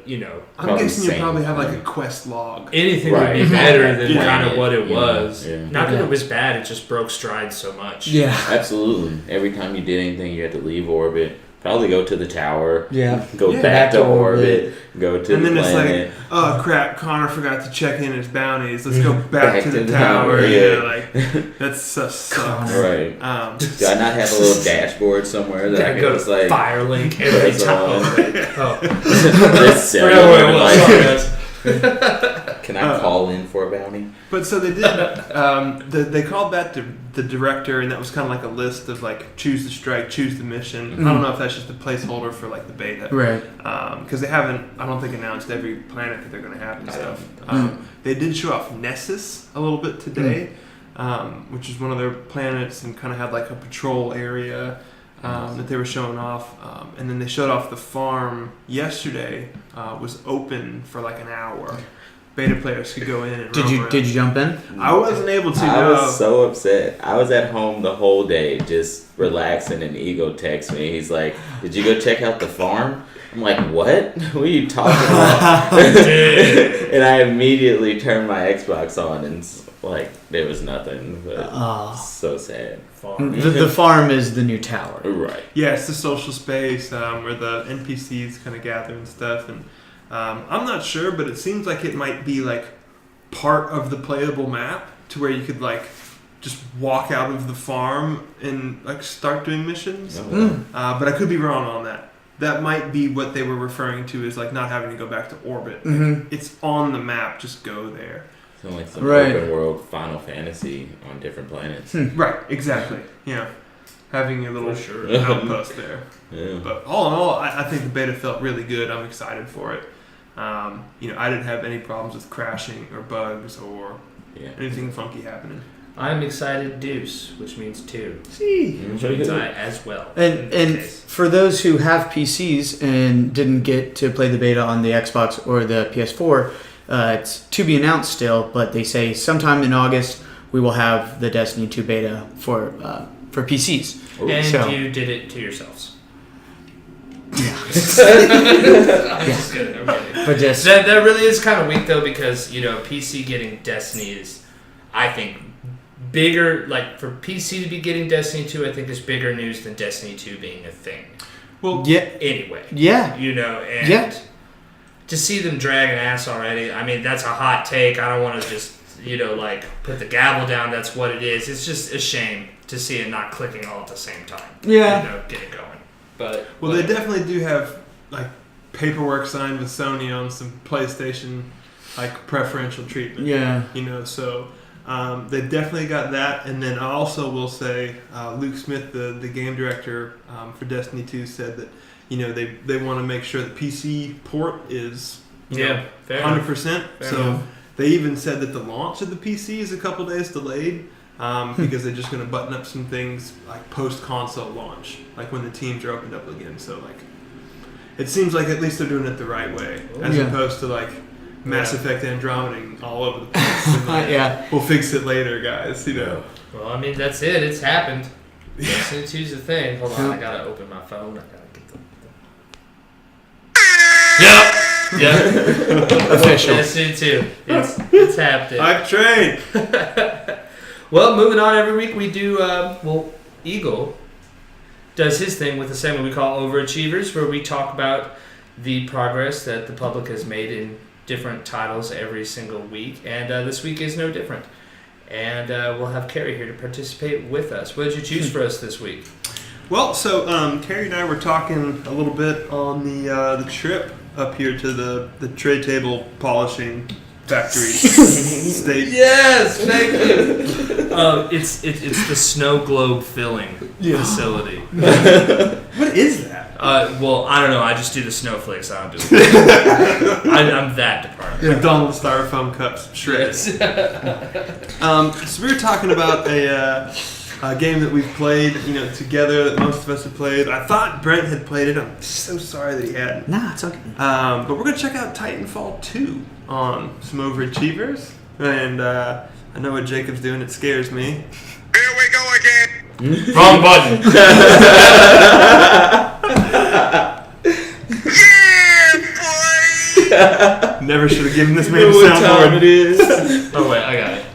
I'm guessing you probably have like a quest log. Anything would be better than Yeah. kind of what it was. Yeah. Not that it was bad, it just broke stride so much. Yeah. Absolutely. Every time you did anything, you had to leave orbit. Probably go to the tower. Yeah. Go back to orbit. Go to and the then planet. it's like, oh crap, Connor forgot to check in his bounties. Let's go back to the tower. Yeah. That's so sucks. Right. Do I not have a little dashboard somewhere that I can go just like Firelink every time? this cellular device? Can I call in for a bounty? But so they did. They called that the Director, and that was kind of like a list of like choose the strike, choose the mission. I don't know if that's just a placeholder for like the beta, Right? Because they haven't, I don't think, announced every planet that they're going to have and stuff. They did show off Nessus a little bit today, which is one of their planets, and kind of had like a patrol area that they were showing off. And then they showed off the farm yesterday. Was open for like an hour. Beta players could go in and Did you jump in? I wasn't able to. I was so upset. I was at home the whole day just relaxing, and Ego texts me. He's like, "Did you go check out the farm?" I'm like, "What? What are you talking about?" And I immediately turned my Xbox on, and like there was nothing. But so sad. The farm is the new tower. Right. Yeah, it's the social space where the NPCs kind of gather and stuff. And I'm not sure, but it seems like it might be like part of the playable map to where you could like just walk out of the farm and like start doing missions. But I could be wrong on that. That might be what they were referring to as like not having to go back to orbit. Like, it's on the map, just go there. So like some open world Final Fantasy on different planets. Right, exactly. Having a little outpost there. Yeah. But all in all, I think the beta felt really good. I'm excited for it. I didn't have any problems with crashing or bugs or anything funky happening. I'm excited Deuce, which means 2. Which means I as well. And for those who have PCs and didn't get to play the beta on the Xbox or the PS4, it's to be announced still, but they say sometime in August we will have the Destiny 2 beta for PCs. And you did it to yourselves. I'm just kidding. I'm kidding. But just That really is kind of weak though, because PC getting Destiny is, I think, bigger. Like for PC to be getting Destiny 2, I think is bigger news than Destiny 2 being a thing. Well, yeah, Anyway, yeah, and to see them drag an ass already. I mean, that's a hot take. I don't want to just put the gavel down. That's what it is. It's just a shame to see it not clicking all at the same time. Yeah. Get it going. But they definitely do have like paperwork signed with Sony on some PlayStation like preferential treatment. yeah. So they definitely got that. And then I also will say Luke Smith, the game director for Destiny 2, said that they want to make sure the PC port is fair 100%. So enough. they even said that the launch of the PC is a couple days delayed. Because they're just going to button up some things like post-console launch, like when the teams are opened up again. So, like, it seems like at least they're doing it the right way, as opposed to, like, Mass Effect Andromeda all over the place. And, like, we'll fix it later, guys, Well, I mean, that's it. It's happened. Destiny 2's a thing. Hold on, I got to open my phone. I got to get the... Yep. Official. Destiny 2. It's happened. Hype train! Well, moving on, every week we do, Eagle does his thing with a segment we call Overachievers, where we talk about the progress that the public has made in different titles every single week, and this week is no different. And we'll have Carrie here to participate with us. What did you choose for us this week? Well, so Carrie and I were talking a little bit on the trip up here to the tray table polishing factory state. Yes, thank you. It's the snow globe filling facility. What is that? Well, I don't know. I just do the snowflakes. I don't do it. I'm that department. McDonald's styrofoam cups shredded. So we were talking about a game that we've played, together, that most of us have played. I thought Brent had played it. I'm so sorry that he hadn't. Nah, it's okay. But we're going to check out Titanfall 2 on some Overachievers. And I know what Jacob's doing. It scares me. Here we go again. Wrong button. Yeah, boy. Never should have given this man a soundboard. it is. Oh wait, I got it.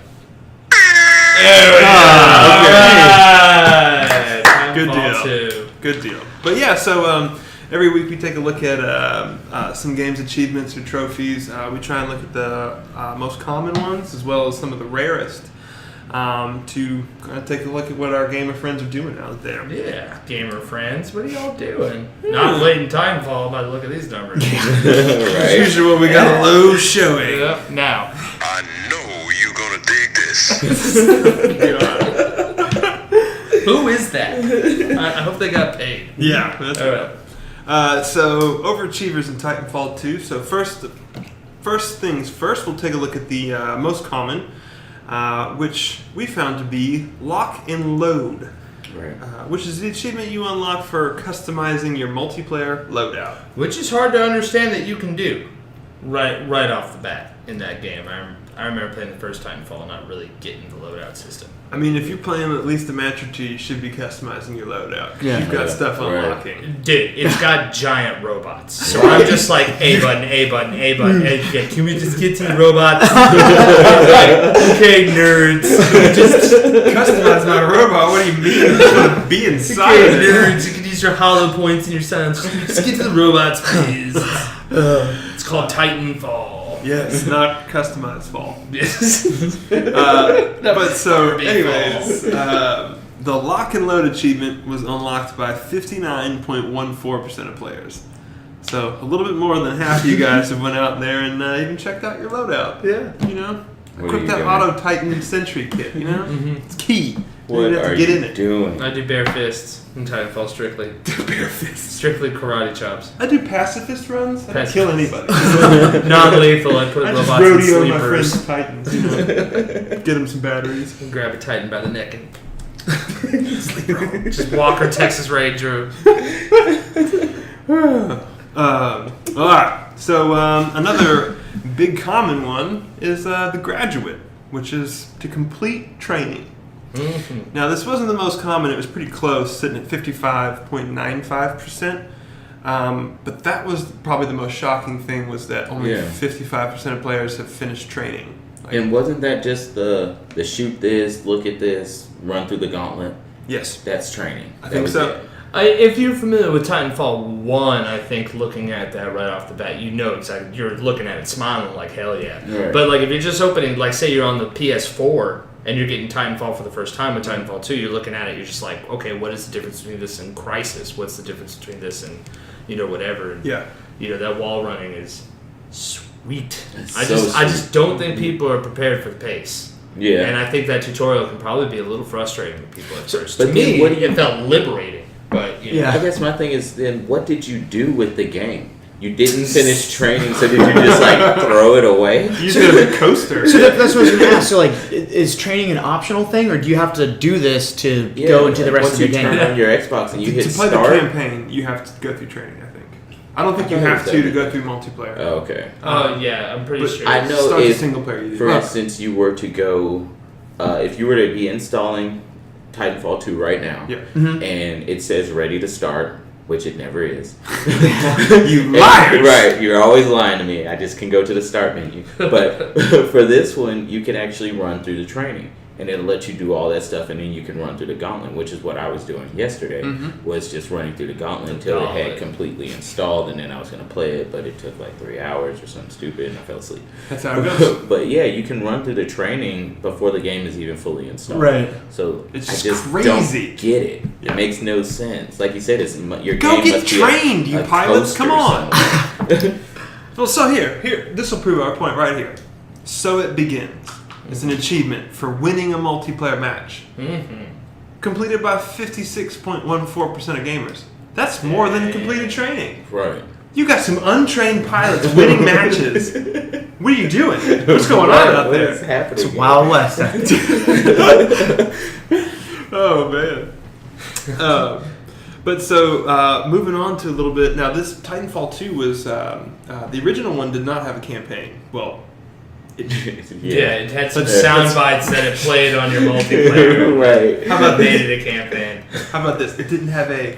Okay. Good Titanfall deal. 2. Good deal. But yeah, so every week we take a look at some games achievements or trophies. We try and look at the most common ones as well as some of the rarest to kind of take a look at what our gamer friends are doing out there. Yeah, gamer friends, what are y'all doing? Not late in Titanfall by the look of these numbers. As usual, we got a low showing. Yep. Now, I know you're gonna dig this. who is that? I hope they got paid. Yeah, that's All right. right. So Overachievers in Titanfall 2. So first things first, we'll take a look at the most common, which we found to be Lock and Load, Right. which is the achievement you unlock for customizing your multiplayer loadout. Which is hard to understand that you can do right off the bat in that game. I remember playing the first Titanfall and not really getting the loadout system. I mean, if you're playing at least a match or two, you should be customizing your loadout. 'Cause Yeah. you've got stuff Right. unlocking. Dude, it's got giant robots. So I'm just like, A button, A button, A button. Yeah, can we just get to the robots? Okay, nerds. Just Customize my robot? What do you mean? It's gonna be inside okay, of it. nerds. You can use your hollow points and your silence. Just get to the robots, please. It's called Titanfall. Yes, not customized fall. Yes. But so, Big anyways, the Lock and Load achievement was unlocked by 59.14% of players. So a little bit more than half of you guys have went out there and even checked out your loadout. Yeah. What are Equip you that doing? Auto Titan Sentry kit. It's key. What you have are to get you in it. doing? I do bare fists in Titanfall strictly. Bare fists. Strictly karate chops. I do pacifist runs. I don't Pacifist. kill anybody. Non-lethal. I put I just robots in rodeo my sleepers. friends Titans. Get them some batteries. Grab a Titan by the neck and just walk her Texas Ranger. Alright, so another big common one is the graduate, which is to complete training. Now, this wasn't the most common. It was pretty close, sitting at 55.95%. But that was probably the most shocking thing, was that only Yeah. 55% of players have finished training. Like, And wasn't that just the shoot this, look at this, run through the gauntlet? yes, That's training. I That think was so. it. If you're familiar with Titanfall 1, I think looking at that right off the bat, you know exactly. You're looking at it smiling like hell yeah. Right. But like if you're just opening, like say you're on the PS4 and you're getting Titanfall for the first time with Titanfall 2, you're looking at it, you're just like, okay, what is the difference between this and Crysis? What's the difference between this and, whatever? And, Yeah. that wall running is sweet. It's I so just sweet. don't think people are prepared for the pace. Yeah. And I think that tutorial can probably be a little frustrating to people at first. but To then me, what do you- it felt liberating. But Yeah. I guess my thing is, then what did you do with the game? You didn't finish training, so did you just like throw it away? Use it as a coaster. So that's what I was going to ask. So, like, is training an optional thing, or do you have to do this to go into the rest once of the you game? turn on your Xbox and you hit to play start. the campaign, you have to go through training, I think. I don't think you I thought it have was to that. go through multiplayer. Oh, okay. Oh yeah, I'm pretty But sure. I know Start the if, single player. You do. for instance, you were to go, if you were to be installing Titanfall 2 right now, Yeah. and it says ready to start, which it never is. You liars! Right, you're always lying to me. I just can go to the start menu. But for this one, you can actually run through the training. And it'll let you do all that stuff, and then you can run through the gauntlet, which is what I was doing yesterday, was just running through the gauntlet until it had completely installed, and then I was going to play it, but it took like 3 hours or something stupid, and I fell asleep. That's how it goes. But yeah, you can run through the training before the game is even fully installed. Right. So It's I just just crazy. don't get it. Yeah. It makes no sense. Like you said, it's your Go game get must be trained, you a pilots. coaster Come on. somewhere. Well, so here, this will prove our point right here. So it begins. It's an achievement for winning a multiplayer match. Completed by 56.14% of gamers. That's more than completed training. Right. You got some untrained pilots winning matches. What are you doing? What's going on out What is there? happening? It's Wild West. Oh man. But so moving on to a little bit now. This Titanfall 2 was the original one did not have a campaign. Well, yeah, it had some But- sound bites that it played on your multiplayer. Right. How about they did a campaign? how about this? It didn't have a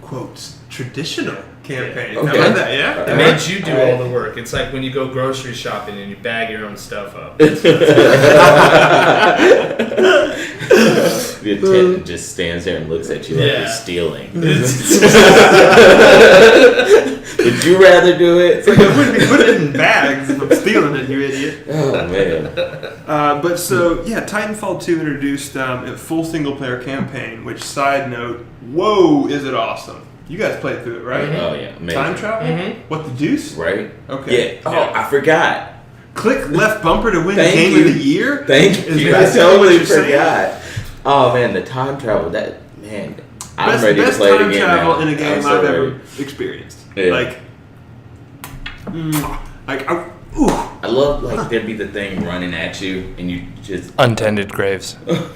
quotes traditional campaign. Okay. How about that? Yeah. It made you do all the work. It's like when you go grocery shopping and you bag your own stuff up. The attendant just stands there and looks at you like Yeah. you're stealing. Would you rather do it? It wouldn't be put it in bags if I'm stealing it, you idiot. Oh man. But so yeah, Titanfall 2 introduced a full single player campaign. Which, side note, whoa, is it awesome? You guys played through it, right? Oh yeah. Amazing. Time travel? What the deuce? Right? Okay. Yeah. Oh, I forgot. Click left bumper to win Thank Game you. of the Year? Thank Is you. that I what totally you're saying? forgot. Oh man, the time travel. That man. I'm Best, ready to best play it time again travel now. in a game I'm so I've ever ready. experienced. Yeah. Ooh. I love like there'd be the thing running at you and you just Untended graves. Just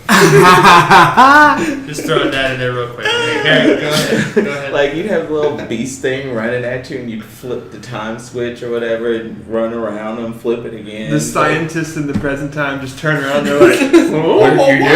throwing that in there real quick. Okay, Harry, go ahead. Go ahead. like you'd have a little beast thing running at you and you'd flip the time switch or whatever and run around them, flip it again. The scientists in the present time just turn around. They're like, What are you doing?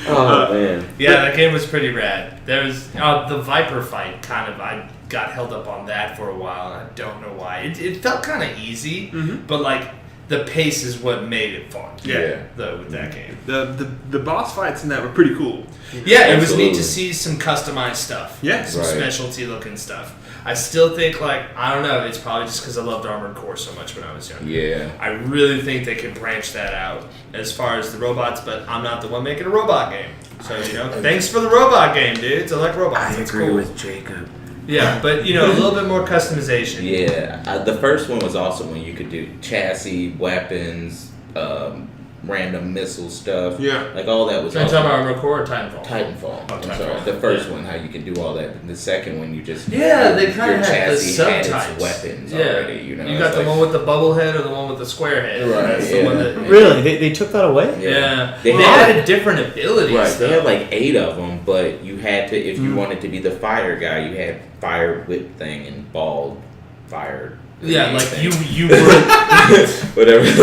Oh man. Yeah, that game was pretty rad. There was the Viper fight. I got held up on that for a while, and I don't know why. It felt kind of easy, but like the pace is what made it fun. Yeah. Though with that game. the boss fights in that were pretty cool. Yeah, it was neat Absolutely. to see some customized stuff. Yeah. Some Right. specialty looking stuff. I still think I don't know. It's probably just because I loved Armored Core so much when I was younger. Yeah. I really think they could branch that out as far as the robots, but I'm not the one making a robot game. So, thanks for the robot game, dudes. I like robots. That's cool. Jacob. Yeah, but, a little bit more customization. Yeah, the first one was awesome when you could do chassis, weapons, random missile stuff. Yeah. Like all that was So you're awesome. talking about Armored Core or Titanfall? Titanfall. I'm Titanfall. sorry. The first one, how you could do all that. And the second one, you just Yeah, they your kind of had the chassis had its subtypes. weapons Yeah. already. You got the one with the bubble head or the one with the square head. Right, That's the yeah. one that. Really? They took that away? Yeah. They They had- added different abilities. Right, they though. had like 8 of them, but you had to, if you wanted to be the fire guy, you had fire whip thing and ball fire Yeah, like you were whatever. You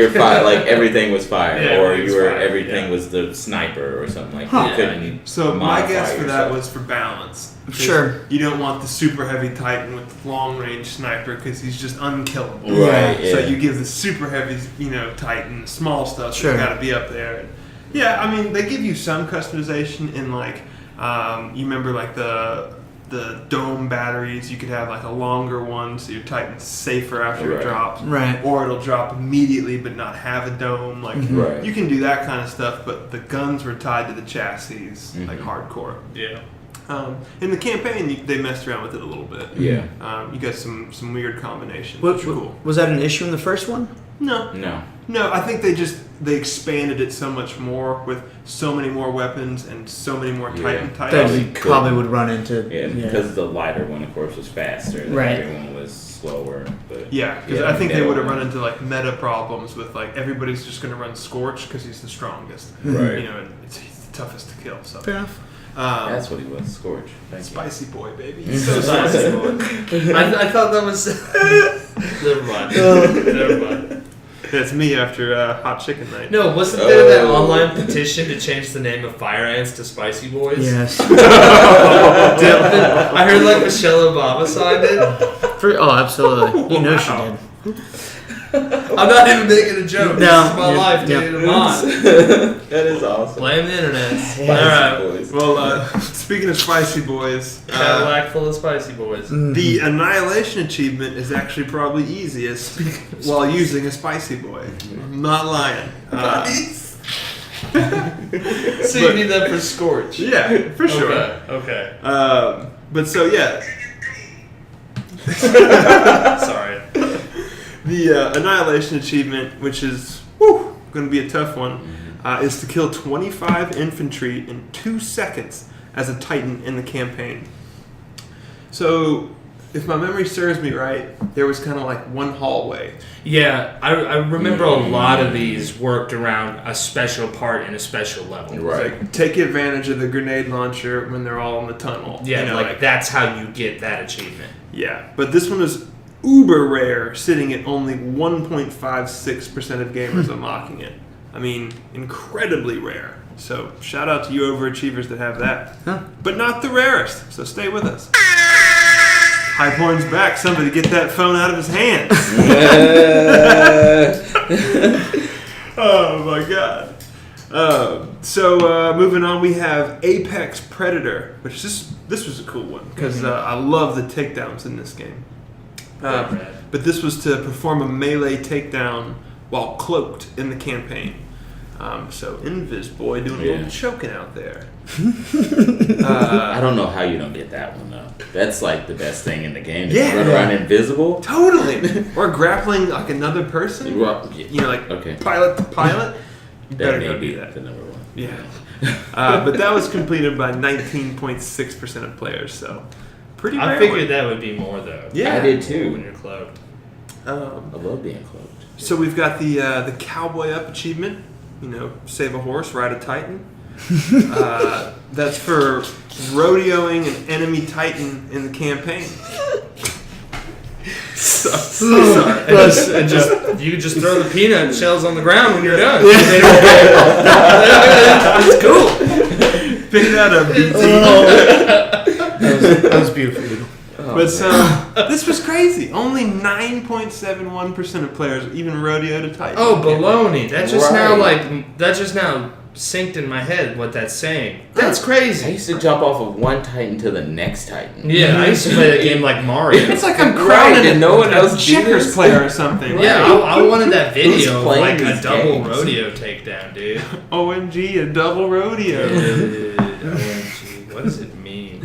were fire. Like everything was fire, or you were everything was the sniper or something like that. You couldn't. So my guess for that yourself. was for balance. Because Sure. You don't want the super heavy Titan with the long range sniper because he's just unkillable. Right. So Yeah. you give the super heavy, Titan small stuff. Sure. That's got to be up there. Yeah, I mean they give you some customization in like you remember like the dome batteries. You could have like a longer one so your Titan's safer after it drops. Right. Or it'll drop immediately but not have a dome. Like Right. you can do that kind of stuff, but the guns were tied to the chassis like hardcore. Yeah. In the campaign, they messed around with it a little bit. Yeah. You got some weird combinations. What, which are cool. Was that an issue in the first one? No. I think they expanded it so much more with so many more weapons and so many more Titan That titles. we probably would run into. Yeah, because the lighter one, of course, was faster. The Right. heavy one was slower. But Yeah, because I think they would have run into like meta problems with like everybody's just going to run Scorch because he's the strongest. Right. He's the toughest to kill. So Fair enough. That's what he was, Scorch. Thank you. spicy boy, baby. So spicy boy. I thought that was. Never mind. That's me after hot chicken night. No, wasn't there that online petition to change the name of Fire Ants to Spicy Boys? Yes. I heard like Michelle Obama signed it. Absolutely. You know she did. I'm not even making a joke. No, This is my life, dude. I'm on. That is awesome. Blame the internet. Spicy Alright. boys. Well, speaking of spicy boys, Cadillac full of spicy boys. the Annihilation achievement is actually probably easiest while using a spicy boy. I'm not lying. So you need that for Scorch? Yeah, for sure. Okay. But so yeah, Sorry. the Annihilation achievement, which is going to be a tough one, is to kill 25 infantry in 2 seconds as a Titan in the campaign. So, if my memory serves me right, there was kind of like one hallway. Yeah, I remember a lot of these worked around a special part in a special level. Right. Like, take advantage of the grenade launcher when they're all in the tunnel. Yeah, like that's how you get that achievement. Yeah, but this one is uber rare, sitting at only 1.56% of gamers unlocking it. I mean, incredibly rare. So, shout out to you overachievers that have that. But not the rarest, so stay with us. High Porn's back. Somebody get that phone out of his hands. Oh my god. So moving on, we have Apex Predator, which this was a cool one because I love the takedowns in this game. But this was to perform a melee takedown while cloaked in the campaign. So Invis Boy doing a little choking out there. I don't know how you don't get that one though. That's like the best thing in the game. Yeah. Run around invisible. Totally. Or grappling like another person. Pilot to pilot. You better That go may be do that. the number one. Yeah. But that was completed by 19.6% of players, so pretty rare. I figured that would be more though. Yeah. I did too. When you're cloaked. I love being cloaked. So we've got the Cowboy Up achievement. Save a horse, ride a Titan. That's for rodeoing an enemy Titan in the campaign. so sorry. And you can just throw the peanut shells on the ground when you're done. It's cool. Pick that up, BT. That was beautiful. But this was crazy. Only 9.71% of players even rodeoed a Titan. Oh, baloney. That just now synced in my head what that's saying. That's I crazy. used to jump off of one Titan to the next Titan. Yeah, I used to play that game like Mario. It's like I'm Right, crowning did no one else do checkers this? player or something. Yeah, I wanted that video of playing like a these double games? rodeo takedown, dude. OMG, a double rodeo. OMG, what does it mean?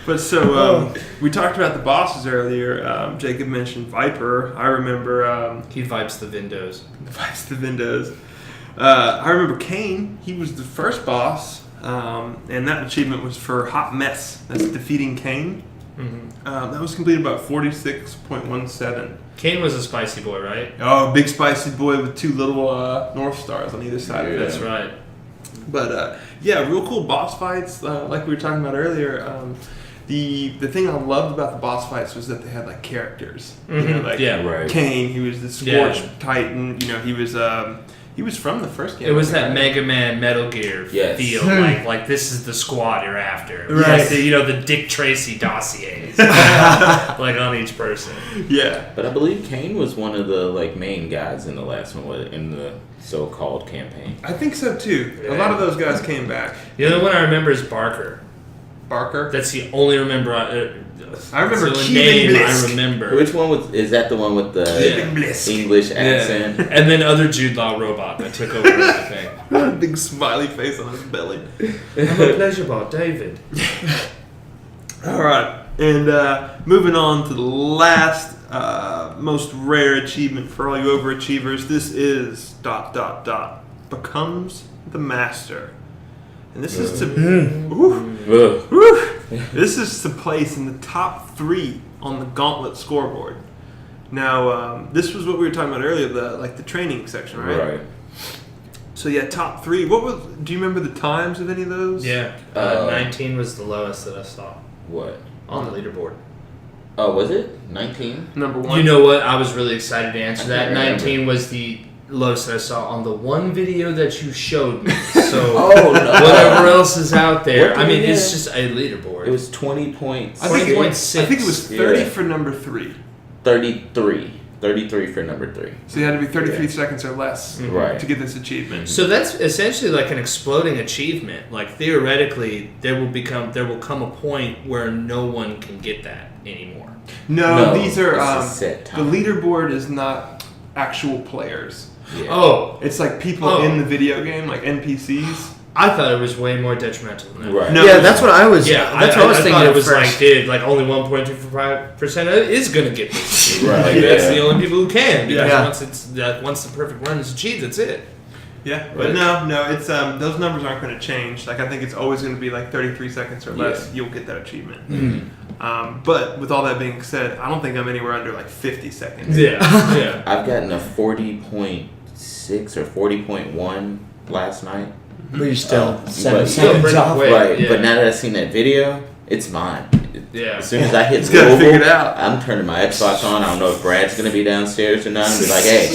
But so we talked about the bosses earlier. Jacob mentioned Viper. I remember He vibes the windows. the Windows. I remember Kane. He was the first boss, and that achievement was for Hot Mess. That's defeating Kane. That was completed about 46.17. Kane was a spicy boy, right? Oh, big spicy boy with two little North Stars on either side of it. That's right. But real cool boss fights, like we were talking about earlier. the thing I loved about the boss fights was that they had like characters. You know, like right. Kane, he was the Scorch Titan. You know, he was from the first game. It was that Mega Man Metal Gear feel, like this is the squad you're after. Right. Like the Dick Tracy dossiers, like on each person. Yeah. But I believe Kane was one of the like main guys in the last one, in the so-called campaign. I think so too. A lot of those guys came back. The other one I remember is Barker. Barker. That's the only I remember the name Blisk. I remember. Which one is that? The one with the Blisk. English accent? And then other Jude Law robot that took over everything. Big smiley face on his belly. I'm a pleasure bot, David. All right, and moving on to the last most rare achievement for all you overachievers. This is ... becomes the master, and this is to this is to place in the top 3 on the Gauntlet scoreboard. Now, this was what we were talking about earlier, the training section, right? Right. So yeah, top 3. Do you remember the times of any of those? Yeah, 19 was the lowest that I saw What? on the leaderboard. Oh, was it 19? Number 1. You know what? I was really excited to answer that. I can't 19 was the lowest that I saw on the one video that you showed me. So Oh no! whatever else is out there, What I mean, did we it's have? just a leaderboard. It was 20 points. I think 20.6. I think it was 30 Yeah. for number 3. 33 for number 3. So you had to be 33 seconds or less Right. to get this achievement. So that's essentially like an exploding achievement. Like theoretically, there will come a point where no one can get that anymore. No, these are it's a set the time. leaderboard is not actual players. Yeah. Oh, It's like people in the video game, like NPCs. I thought it was way more detrimental than that. Right. No. Yeah, that's what I was. Yeah, that's what I was thinking. thought At it was first. like, dude, like only 1.25% of it is gonna get this. Right, Like, that's yeah. the only people who can. Because Yeah. once the perfect run is achieved, that's it. Yeah, but no, it's those numbers aren't going to change. Like I think it's always going to be like 33 seconds or less. Yeah. You'll get that achievement. But with all that being said, I don't think I'm anywhere under like 50 seconds. Yeah. I've gotten a 40.6 or 40.1 last night. But you're still but 7 still seconds pretty off. quick. Right, yeah. but now that I've seen that video, it's mine. Yeah. As soon as I hit He's gotta global, figure it out. I'm turning my Xbox on. I don't know if Brad's gonna be downstairs or not. I'm be like, hey,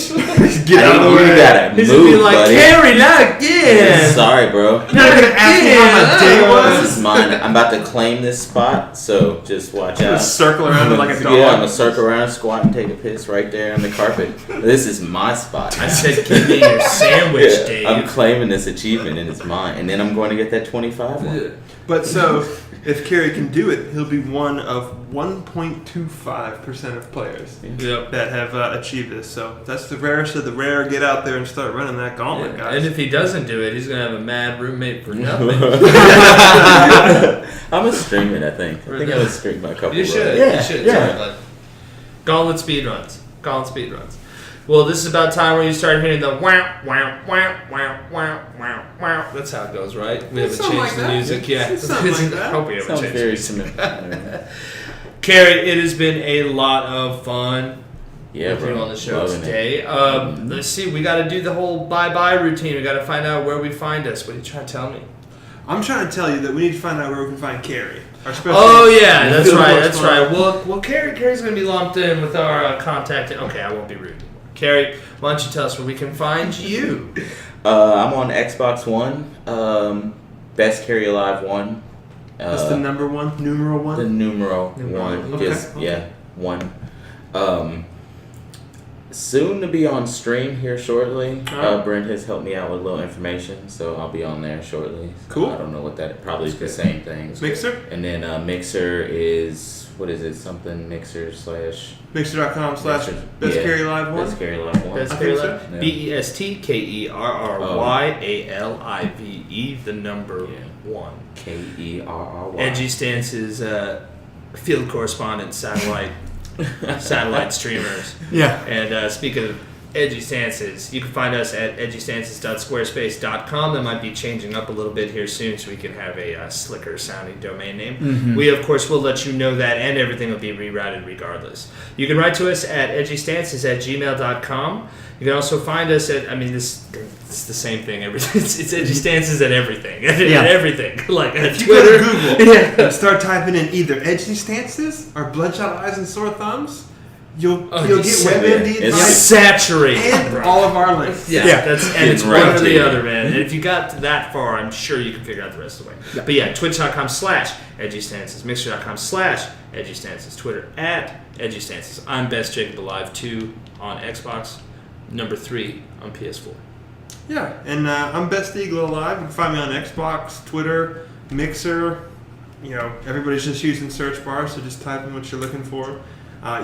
Get out of the you way. gotta He's move, gonna be like, buddy. Carrie, not again. Sorry, bro. You're not going to ask me how my day was? This is mine. I'm about to claim this spot, so just watch out. Just circle around it like a dog. Yeah, I'm gonna circle around, squat, and take a piss right there on the carpet. This is my spot. I said, give me your sandwich, Yeah, Dave. I'm claiming this achievement and it's mine, and then I'm going to get that 25 one. But so, if Kerry can do it, he'll be one of 1.25% of players Yep. that have achieved this. So that's the rarest of the rare. Get out there and start running that gauntlet, guys. And if he doesn't do it, he's gonna have a mad roommate for nothing. I'm gonna stream it. I think I would stream my couple. You should. Yeah, You should. yeah. Sorry, bud. Gauntlet speedruns. Gauntlet speedruns. Well, this is about time where you start hearing the wow, wow, wow, wow, wow, wow, wow. That's how it goes, right? We haven't Something changed like the that. music yet. It's something like that. I hope we haven't Sounds changed very it. similar. Carrie, it has been a lot of fun Yeah, with you bro. on the show Loving it. today. Let's see. We got to do the whole bye-bye routine. We got to find out where we find us. What are you trying to tell me? I'm trying to tell you that we need to find out where we can find Carrie. Our special Oh yeah, that's field right. That's right. correspondent. Well, Carrie's gonna be lumped in with our contact. Okay, I won't be rude anymore. Carrie, why don't you tell us where we can find you? I'm on Xbox One. Best Carry Alive 1. That's the number one, numeral one. The numero Numero 1. one. Okay, Just, okay. yeah, 1. Soon to be on stream here shortly. Alright. Brent has helped me out with a little information, so I'll be on there shortly. Cool. I don't know what that, probably the same thing. Mixer? And then Mixer is, what is it, something Mixer slash... Mixer.com/Best Yeah. Carrie Live one. Best Carry Live 1. Best I Carrie think Live. so. BESTKERRYALIVE, the number Yeah. 1. Kerry. Edgy Stance is field correspondent, satellite streamers. Yeah. And speaking of Edgy Stances. You can find us at edgystances.squarespace.com. That might be changing up a little bit here soon so we can have a slicker sounding domain name. Mm-hmm. We, of course, will let you know that, and everything will be rerouted regardless. You can write to us at edgystances@gmail.com. You can also find us at, it's the same thing. It's Edgy Stances at everything. At everything. Like at If you Twitter. go to Google and start typing in either Edgy Stances or Bloodshot Eyes and Sore Thumbs, you'll get WebMD It's advice saturated. and all of our links. Yeah, and it's right one or to the you. other, man. And if you got to that far, I'm sure you can figure out the rest of the way. Yeah. But yeah, twitch.com/edgystances, mixer.com/edgystances, Twitter @edgystances. I'm Best Jacob Alive 2 on Xbox, number 3 on PS4. Yeah, and I'm Best Eagle Alive. You can find me on Xbox, Twitter, Mixer. Everybody's just using search bars, so just type in what you're looking for.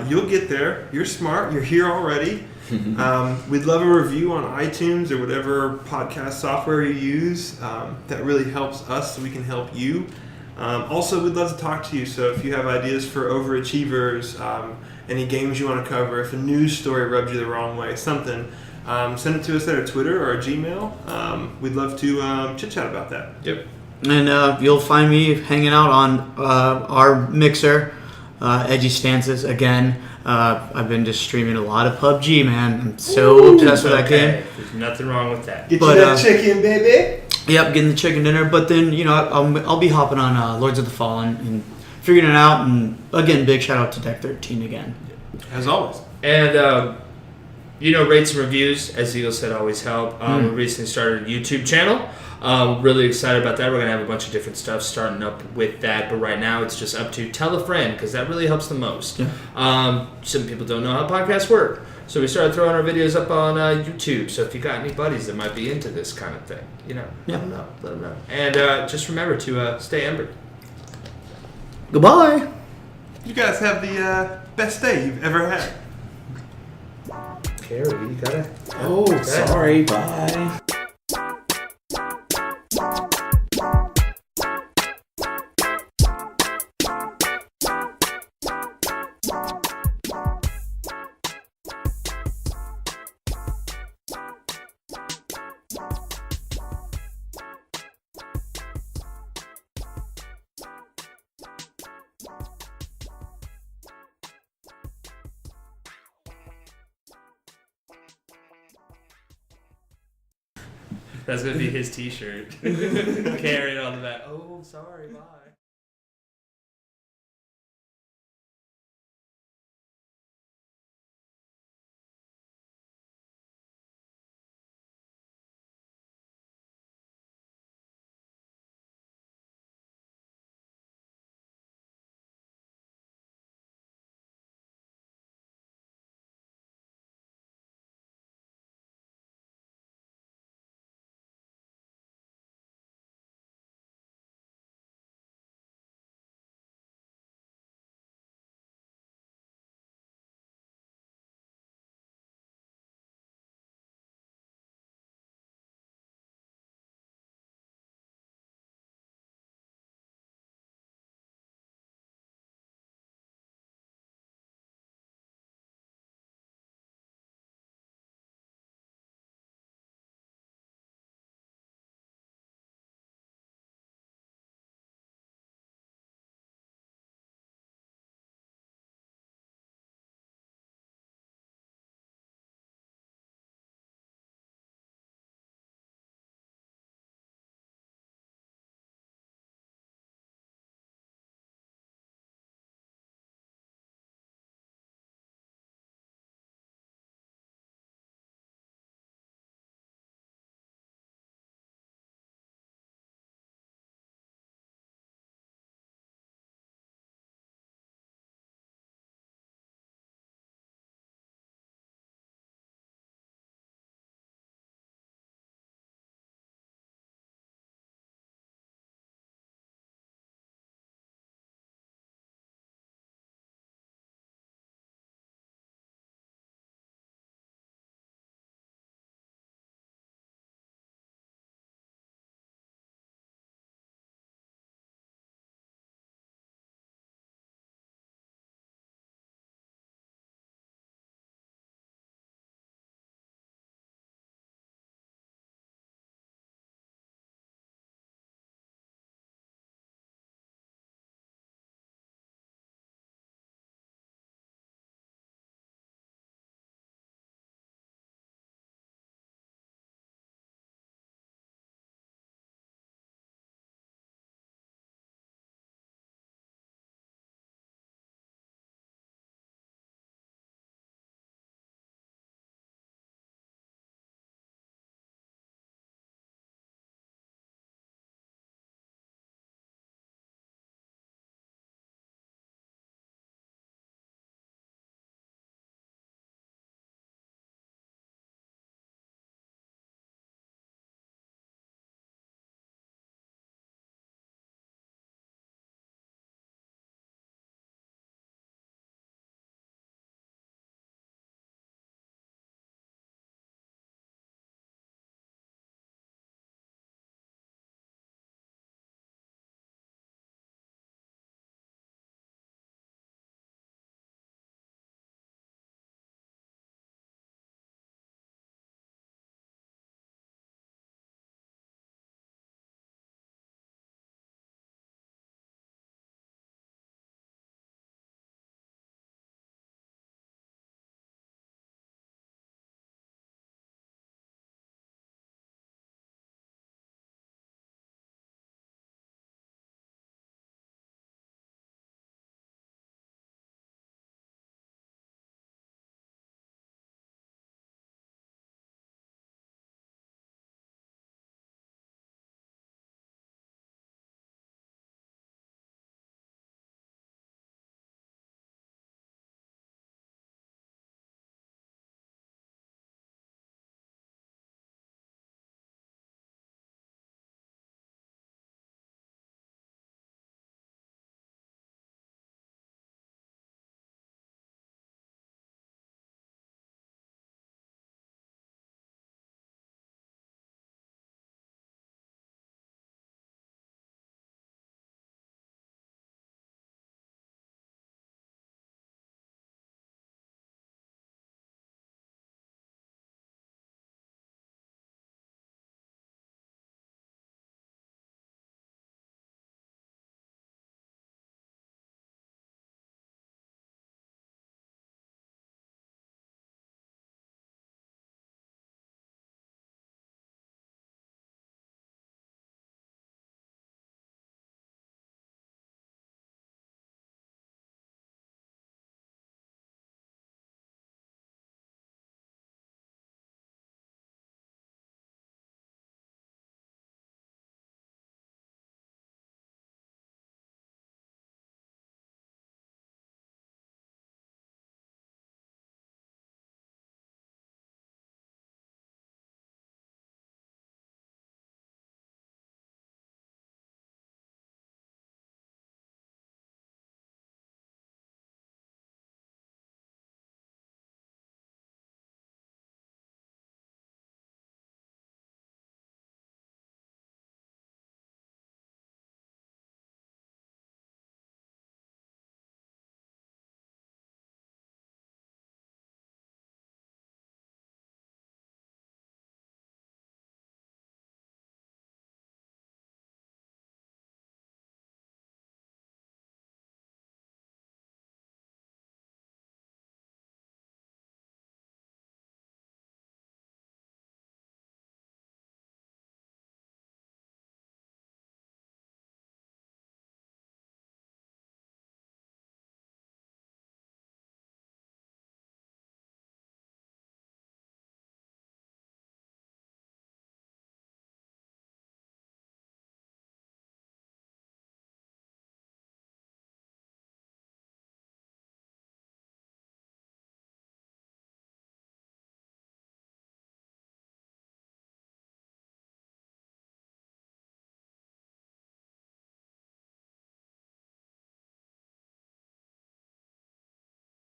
You'll get there. You're smart. You're here already. We'd love a review on iTunes or whatever podcast software you use. That really helps us so we can help you. Also, we'd love to talk to you. So if you have ideas for overachievers, any games you want to cover, if a news story rubbed you the wrong way, something, send it to us at our Twitter or our Gmail. We'd love to chit-chat about that. Yep. And you'll find me hanging out on our Mixer, Edgy Stances again. I've been just streaming a lot of PUBG, man. I'm so obsessed with that game. There's nothing wrong with that. Get you that chicken, baby. Yep, getting the chicken dinner. But then, I'll be hopping on Lords of the Fallen and figuring it out. And again, big shout out to Deck 13 again. As always. And, rates and reviews, as Eagle said, always help. We recently started a YouTube channel. Really excited about that. We're going to have a bunch of different stuff starting up with that. But right now, it's just up to tell a friend, because that really helps the most. Yeah. Some people don't know how podcasts work. So we started throwing our videos up on YouTube. So if you got any buddies that might be into this kind of thing, let them know. And just remember to stay embered. Goodbye. You guys have the best day you've ever had. Carrie, you gotta... Oh, sorry. Bye. That's gonna be his T-shirt. Carrying on the back. Oh, sorry, bye.